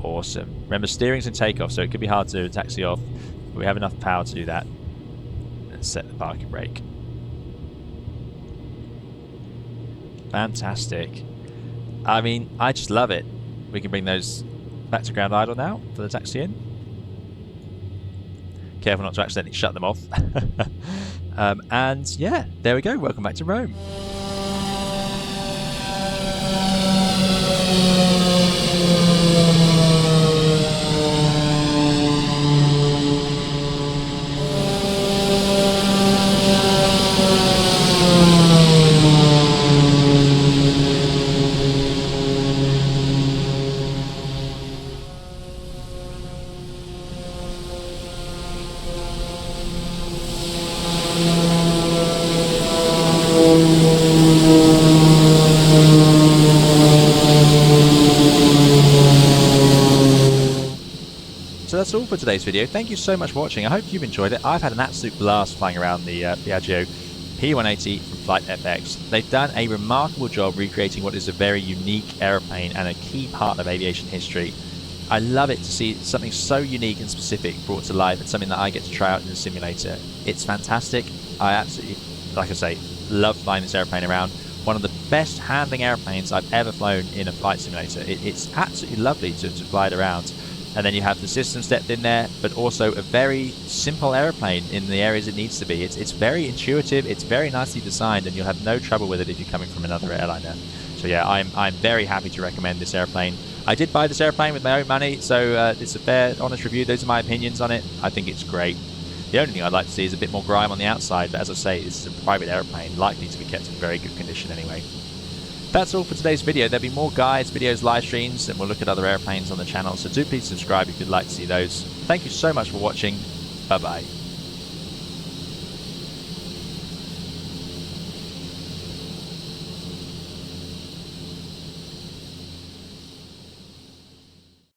Awesome. Remember, steering's in takeoff, so it could be hard to taxi off. But we have enough power to do that. Let's set the parking brake. Fantastic. I mean, I just love it. We can bring those back to ground idle now for the taxi in. Careful not to accidentally shut them off. And yeah, there we go. Welcome back to Rome. So that's all for today's video. Thank you so much for watching. I hope you've enjoyed it. I've had an absolute blast flying around the Piaggio P.180 from FlightFX. They've done a remarkable job recreating what is a very unique aeroplane and a key part of aviation history. I love it to see something so unique and specific brought to life and something that I get to try out in the simulator. It's fantastic. I absolutely, like I say, love flying this airplane around. One of the best handling airplanes I've ever flown in a flight simulator. It's absolutely lovely to fly it around. And then you have the system stepped in there, but also a very simple airplane in the areas it needs to be. It's very intuitive, it's very nicely designed, and you'll have no trouble with it if you're coming from another airliner. So yeah, I'm very happy to recommend this airplane. I did buy this airplane with my own money, so it's a fair, honest review. Those are my opinions on it. I think it's great. The only thing I'd like to see is a bit more grime on the outside, but as I say, this is a private airplane, likely to be kept in very good condition anyway. That's all for today's video. There'll be more guides, videos, live streams, and we'll look at other airplanes on the channel, so do please subscribe if you'd like to see those. Thank you so much for watching. Bye bye.